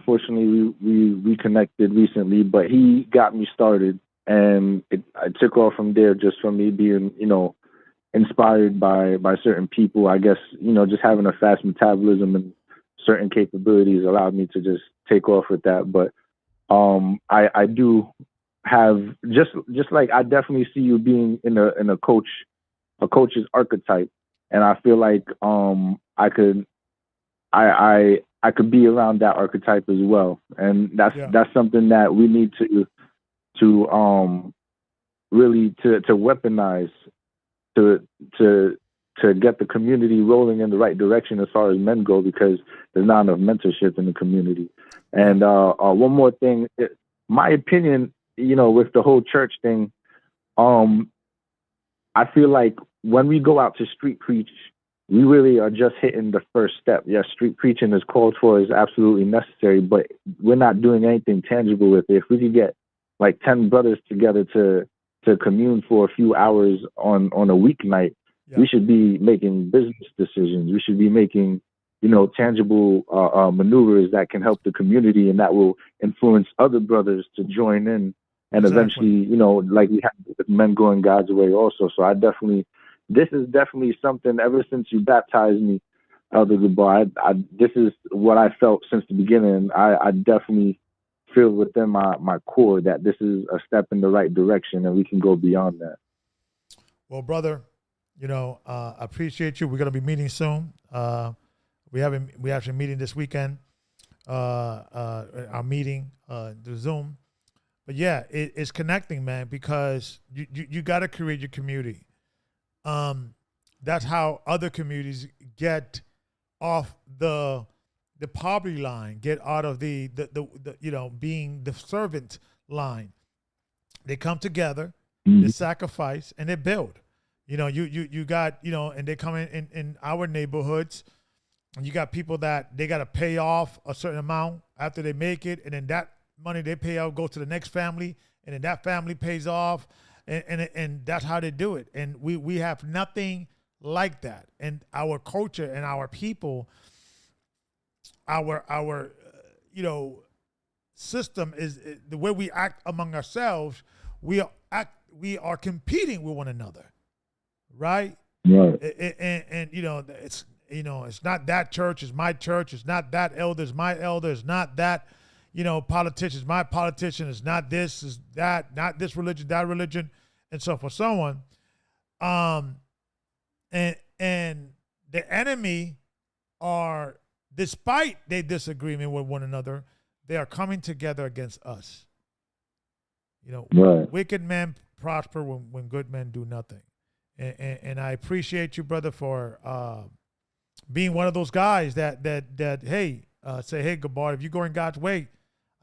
Fortunately, we reconnected recently, but he got me started, and I took off from there, just from me being, you know, inspired by certain people. I guess, you know, just having a fast metabolism and certain capabilities allowed me to just take off with that. But I do have just like, I definitely see you being in a coach's archetype, and I feel like I could be around that archetype as well, and that's something that we need to really to weaponize to get the community rolling in the right direction as far as men go, because there's not enough mentorship in the community. And one more thing, my opinion, you know, with the whole church thing, I feel like when we go out to street preach, we really are just hitting the first step. Yes, street preaching is called for, is absolutely necessary, but we're not doing anything tangible with it. If we could get like 10 brothers together to commune for a few hours on a weeknight, we should be making business decisions. We should be making, you know, tangible maneuvers that can help the community, and that will influence other brothers to join in. And eventually, you know, like we have with men going God's way also. So this is definitely something, ever since you baptized me, Elder Gabar, this is what I felt since the beginning. I definitely feel within my core that this is a step in the right direction, and we can go beyond that. Well, brother, you know, I appreciate you. We're going to be meeting soon. We actually meeting this weekend, our meeting, the Zoom. But yeah, it's connecting, man, because you got to create your community. That's how other communities get off the poverty line, get out of the being the servant line. They come together, they sacrifice, and they build. You got, and they come in our neighborhoods, and you got people that they got to pay off a certain amount after they make it, and then that money they pay out goes to the next family, and then that family pays off, and that's how they do it. And we have nothing like that. And our culture and our people, our system is the way we act among ourselves. We are competing with one another, right? Right. And it's not that church is my church. It's not that elder is my elder. It's not that politician is my politician. It's not this, is that, not this religion, that religion, and so forth, so on. And the enemy are, despite their disagreement with one another, they are coming together against us. Right. Wicked men prosper when good men do nothing. And I appreciate you, brother, for being one of those guys that hey, say, hey, Gabar, if you're going God's way,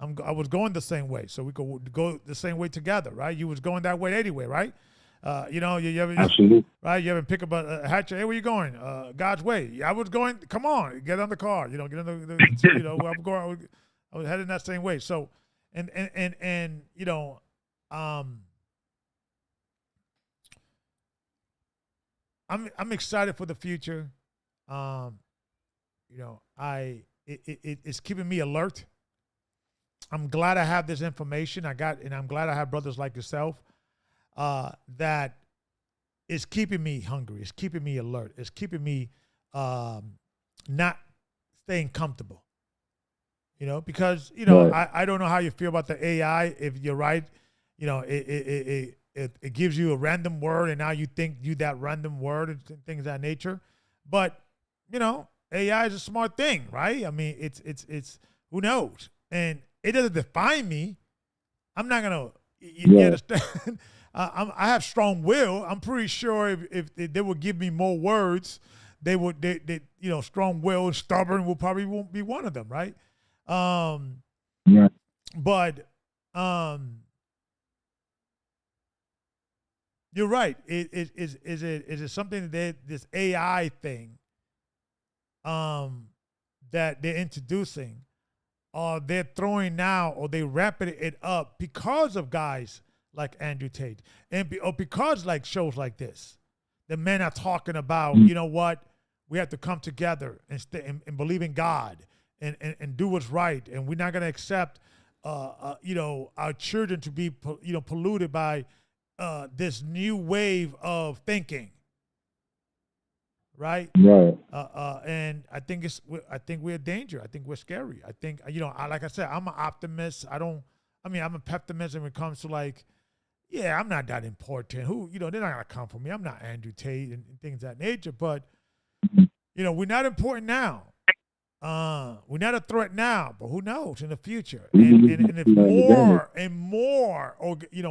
I was going the same way, so we could go the same way together, right? You was going that way anyway, right? You ever, Absolutely. right? You ever pick up a hatchet? Hey, where you going? God's way. I was going. Come on, get on the car. Get in the where I'm going. I was heading that same way. So, and I'm excited for the future. It's keeping me alert. I'm glad I have this information. And I'm glad I have brothers like yourself that is keeping me hungry. It's keeping me alert. It's keeping me not staying comfortable. Because Right. I don't know how you feel about the AI. If you're right, it gives you a random word, and now you think that random word and things of that nature. But AI is a smart thing, right? I mean, it's who knows, and it doesn't define me. I'm not gonna. You understand? I have strong will. I'm pretty sure if they would give me more words, they would. They strong will and stubborn will probably won't be one of them, right? Yeah. But you're right. Is it something that this AI thing that they're introducing, or they're throwing now, or they ramping it up because of guys like Andrew Tate, or because like shows like this, the men are talking about, you know what, we have to come together and believe in God and do what's right, and we're not going to accept our children to be polluted by this new wave of thinking, right? Right. And I think we're a danger. I think we're scary. I think like I said, I'm an optimist. I'm a pessimist when it comes to like, yeah, I'm not that important. Who they're not gonna come for me. I'm not Andrew Tate and things of that nature. But we're not important now. We're not a threat now, but who knows in the future? And if more and more,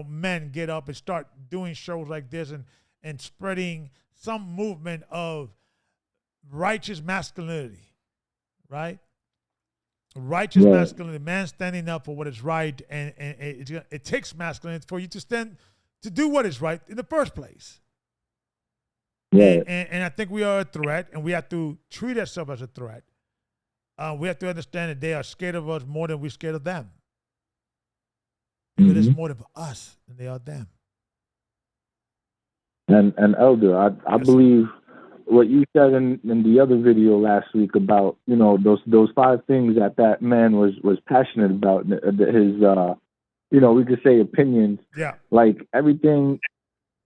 men get up and start doing shows like this and spreading some movement of righteous masculinity, right? Righteous masculinity, man standing up for what is right, and it takes masculinity for you to stand to do what is right in the first place. Right. And I think we are a threat, and we have to treat ourselves as a threat. We have to understand that they are scared of us more than we're scared of them. Because it's more of us than they are them. And Elder, I believe what you said in the other video last week about those 5 things that man was passionate about, his we could say opinions. Yeah. Like everything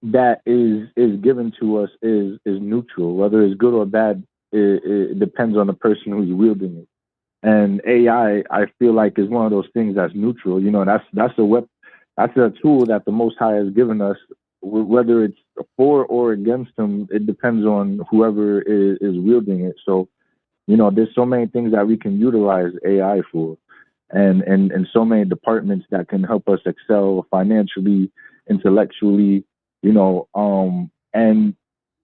that is given to us is neutral, whether it's good or bad. It depends on the person who's wielding it. And AI, I feel like, is one of those things that's neutral. That's a tool that the Most High has given us. Whether it's for or against them, it depends on whoever is wielding it. So, there's so many things that we can utilize AI for. and so many departments that can help us excel financially, intellectually, and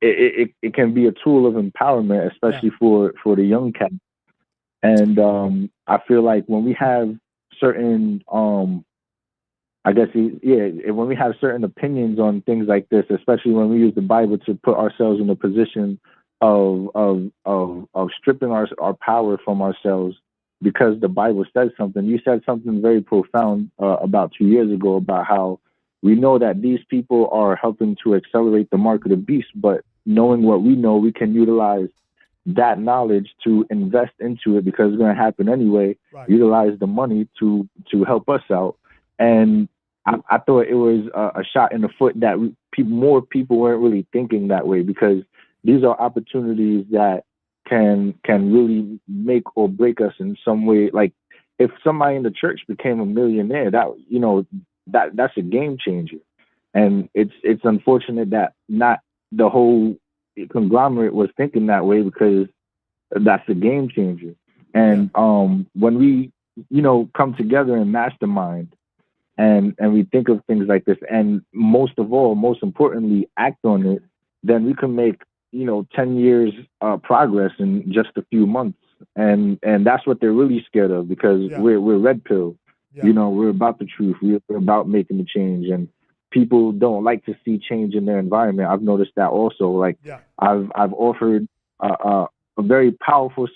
it can be a tool of empowerment, especially for the young cats. And I feel like when we have certain when we have certain opinions on things like this, especially when we use the Bible to put ourselves in a position of stripping our power from ourselves because the Bible says something. You said something very profound about 2 years ago about how we know that these people are helping to accelerate the mark of the beast, but knowing what we know, we can utilize that knowledge to invest into it because it's going to happen anyway. Right. Utilize the money to help us out. And I thought it was a shot in the foot that more people weren't really thinking that way, because these are opportunities that can really make or break us in some way. Like if somebody in the church became a millionaire, that's a game changer. And it's unfortunate that not the whole conglomerate was thinking that way, because that's a game changer. And when we come together and mastermind and we think of things like this, and most importantly, act on it, then we can make 10 years progress in just a few months. And that's what they're really scared of, because we're red pill. We're about the truth. We're about making the change, and people don't like to see change in their environment. I've noticed that also. Like I've offered a very powerful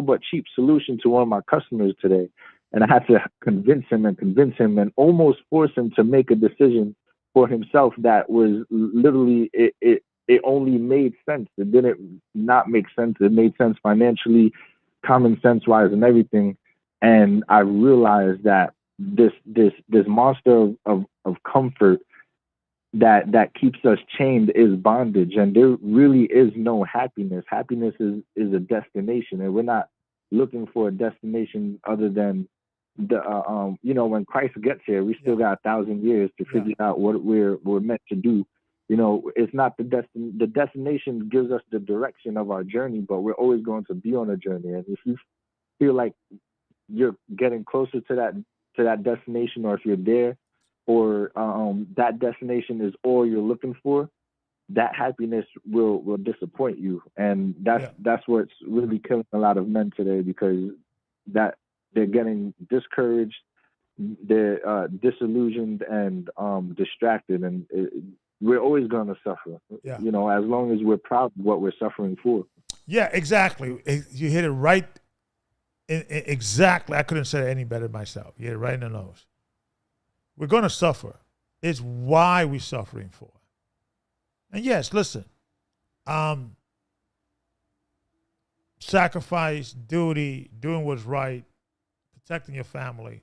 but cheap solution to one of my customers today, and I had to convince him and almost force him to make a decision for himself that was literally it only made sense. It didn't not make sense. It made sense financially, common sense wise, and everything. And I realized that this monster of comfort that keeps us chained is bondage, and there really is no happiness. Happiness is a destination, and we're not looking for a destination other than when Christ gets here. We still got 1,000 years to figure out what we're meant to do. It's not the destination gives us the direction of our journey, but we're always going to be on a journey. And if you feel like you're getting closer to that destination, or if you're there, or that destination is all you're looking for, that happiness will disappoint you. And that's what's really killing a lot of men today, because that they're getting discouraged, they're disillusioned and distracted, and we're always going to suffer. As long as we're proud of what we're suffering for. Yeah, exactly. You hit it right. Exactly. I couldn't say it any better myself. You hit it right in the nose. We're going to suffer. It's why we're suffering for. And yes, listen, sacrifice, duty, doing what's right, protecting your family,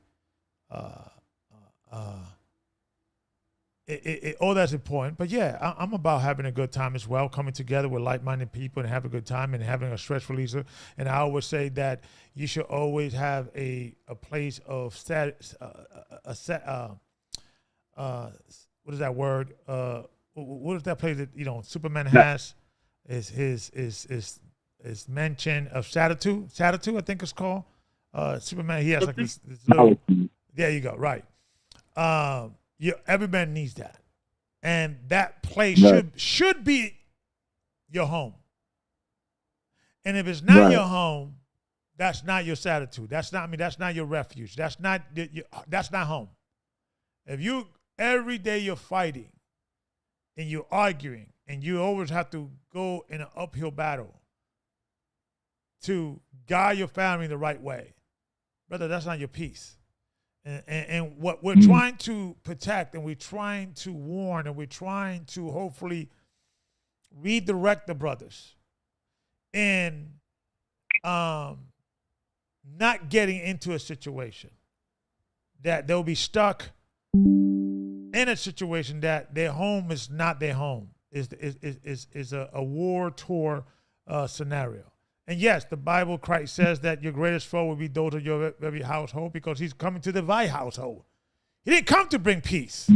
all that's important. But yeah, I'm about having a good time as well, coming together with like-minded people and having a good time and having a stress releaser. And I always say that you should always have a place of what is that word? What is that place that Superman has? Is his mention of Saturday, I think it's called. Superman, he has like this little. There you go. Right. Every man needs that, and that place should be your home. And if it's not your home, that's not your Saturday. That's not your refuge. That's not home. If you every day you're fighting and you're arguing and you always have to go in an uphill battle to guide your family the right way, brother, that's not your peace. And what we're trying to protect, and we're trying to warn, and we're trying to hopefully redirect the brothers in not getting into a situation that they'll be stuck in a situation that their home is not their home, is a war-torn scenario. And yes, the Bible, Christ says that your greatest foe will be those of your very household, because he's coming to divide household. He didn't come to bring peace.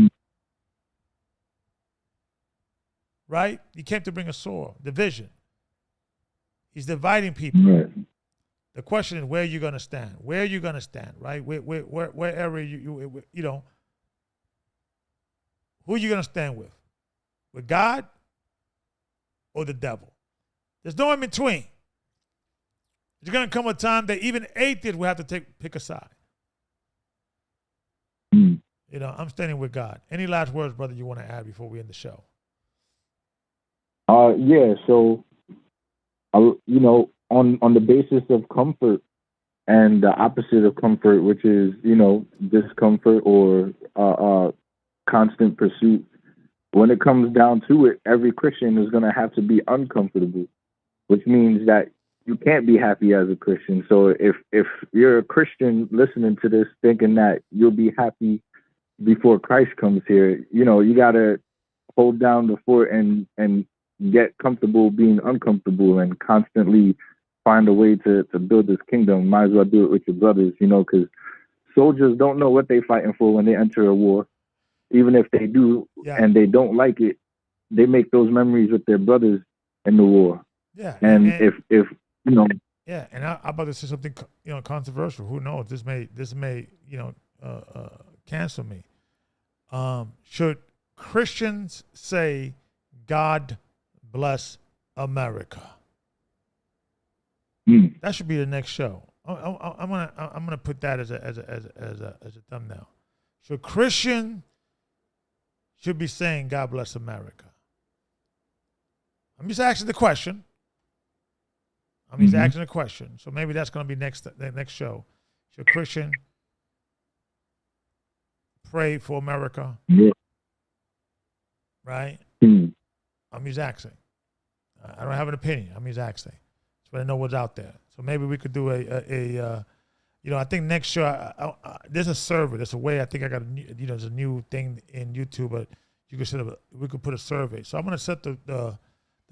Right? He came to bring a sword, division. He's dividing people. The question is, where are you going to stand? Where are you going to stand, right? Wherever you know, who are you going to stand with? With God or the devil? There's no in between. There's going to come a time that even atheists will have to pick a side. Mm. You know, I'm standing with God. Any last words, brother, you want to add before we end the show? Yeah. So, you know, on the basis of comfort and the opposite of comfort, which is, you know, discomfort or constant pursuit. When it comes down to it, every Christian is going to have to be uncomfortable, which means that you can't be happy as a Christian. So if you're a Christian listening to this thinking that you'll be happy before Christ comes here, you know, you got to hold down the fort and get comfortable being uncomfortable and constantly find a way to build this kingdom. Might as well do it with your brothers, you know, because soldiers don't know what they're fighting for when they enter a war. Even if they do and they don't like it, they make those memories with their brothers in the war. Yeah. And if you know. Yeah, and I'm about to say something, you know, controversial. Who knows? This may you know, cancel me. Should Christians say, "God bless America"? That should be the next show. I'm gonna put that as a thumbnail. So Christian should be saying, "God bless America." I'm just asking the question. Asking a question. So maybe that's going to be the next show. Should Christian pray for America? Yeah. Right? Mm. I'm just asking. I don't have an opinion. I'm just asking. Just want to know what's out there. So maybe we could do you know, I think next show, there's a survey. There's a way. I think I got there's a new thing in YouTube, but you could we could put a survey. So I'm going to set the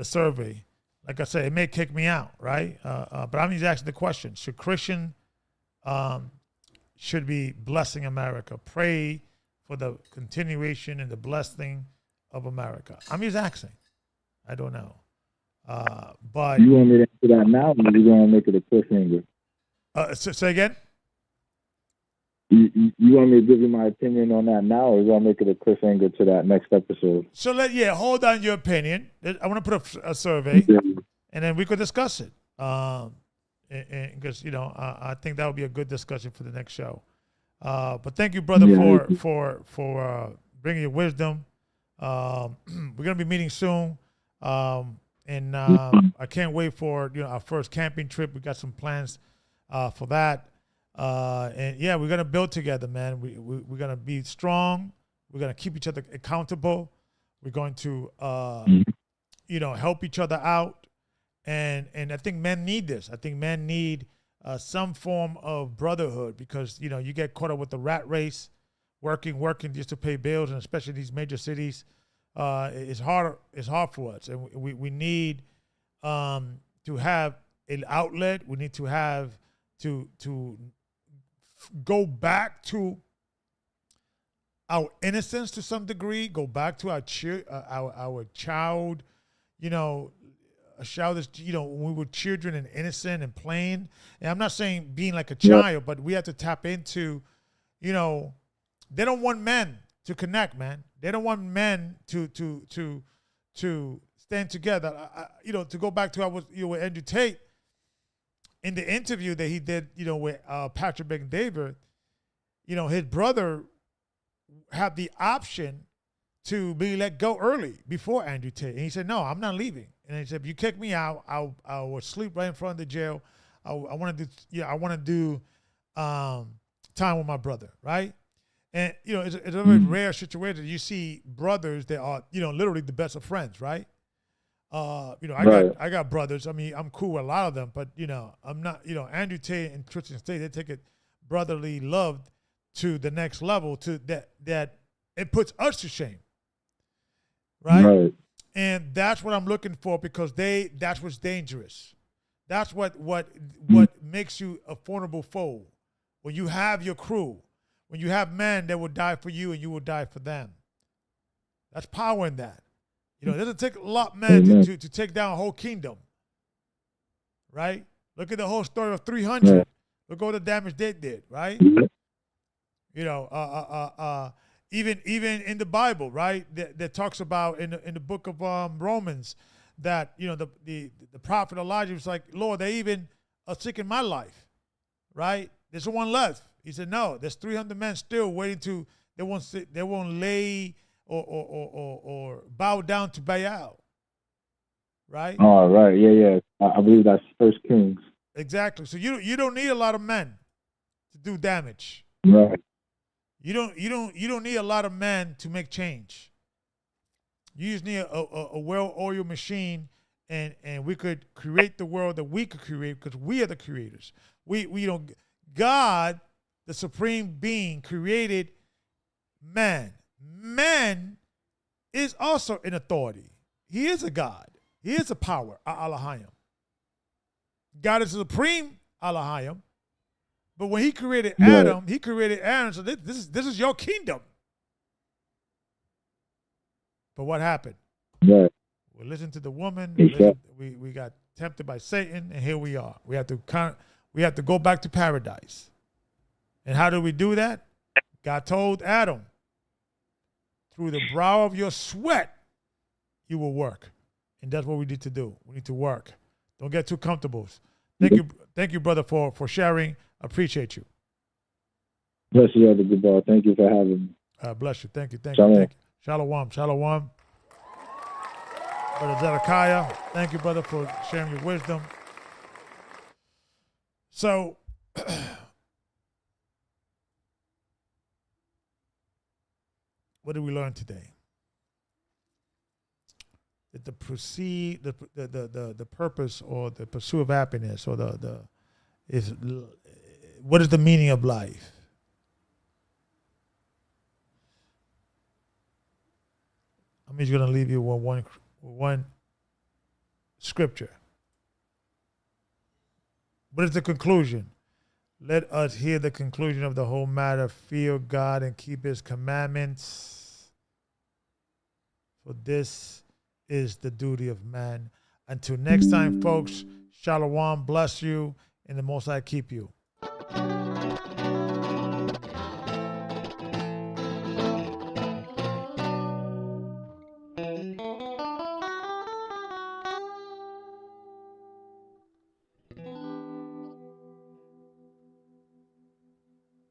survey. Like I said, it may kick me out, right? But I'm just asking the question: should Christian should be blessing America? Pray for the continuation and the blessing of America. I'm just asking. I don't know. But you want me to answer that now, or are you going to make it a cliffhanger? Say again. You want me to give you my opinion on that now, or are you going to make it a cliffhanger to that next episode? So hold on your opinion. I want to put a survey, and then we could discuss it. Because you know, I think that would be a good discussion for the next show. But thank you, brother, for bringing your wisdom. We're gonna be meeting soon, and I can't wait for our first camping trip. We got some plans for that. And yeah, we're gonna build together, man. We're gonna be strong. We're gonna keep each other accountable. We're going to help each other out, and I think men need this. I think men need some form of brotherhood, because you get caught up with the rat race, working just to pay bills, and especially these major cities. It's hard for us, and we need to have an outlet. We need to have to go back to our innocence to some degree, go back to our child, a child is, when we were children and innocent and playing. And I'm not saying being like a child, but we have to tap into, they don't want men to connect, man. They don't want men to stand together. To go back to with Andrew Tate, in the interview that he did, with Patrick Ben-David, his brother had the option to be let go early before Andrew Tate, and he said, "No, I'm not leaving." And he said, "If you kick me out, I will sleep right in front of the jail. I want to do time with my brother, right?" And it's a very rare situation. You see brothers that are literally the best of friends, right? I got brothers. I mean, I'm cool with a lot of them, but I'm not. Andrew Tate and Christian State, they take it brotherly love to the next level. To that it puts us to shame, right? And that's what I'm looking for, because that's what's dangerous. That's what makes you a formidable foe. When you have your crew, when you have men that will die for you and you will die for them. That's power in that. It doesn't take a lot of men to take down a whole kingdom, right? Look at the whole story of 300. Yeah. Look at all the damage they did, right? Yeah. You know, even in the Bible, right? That talks about in the book of Romans that you know the prophet Elijah was like, Lord, they even are seeking my life, right? There's one left. He said, no, there's 300 men still waiting to. They won't lay or bow down to Baal, right? All right. Yeah, yeah. I believe that's First Kings. Exactly. So you don't need a lot of men to do damage. Right. You don't need a lot of men to make change. You just need a well-oiled machine, and we could create the world that we could create because we are the creators. We don't. God, the supreme being, created man. Man is also an authority. He is a God. He is a power. Elohim. God is the supreme Elohim. But when he created Adam, he created Adam. So this is your kingdom. But what happened? Right. We listened to the woman. Exactly. We got tempted by Satan, and here we are. We have to go back to paradise. And how do we do that? God told Adam, through the brow of your sweat, you will work. And that's what we need to do. We need to work. Don't get too comfortable. Thank you, brother, for sharing. Appreciate you. Bless you, Elder Goodball. Thank you for having me. Bless you. Thank you. Shalom. Thank you. Shalom. Shalom. Brother Zedekiah, thank you, brother, for sharing your wisdom. So, what did we learn today? That the purpose or the pursuit of happiness or what is the meaning of life? I'm just going to leave you with one scripture. What is the conclusion? Let us hear the conclusion of the whole matter. Fear God and keep his commandments. For this is the duty of man. Until next time, folks, shalom, bless you, and the Most High keep you.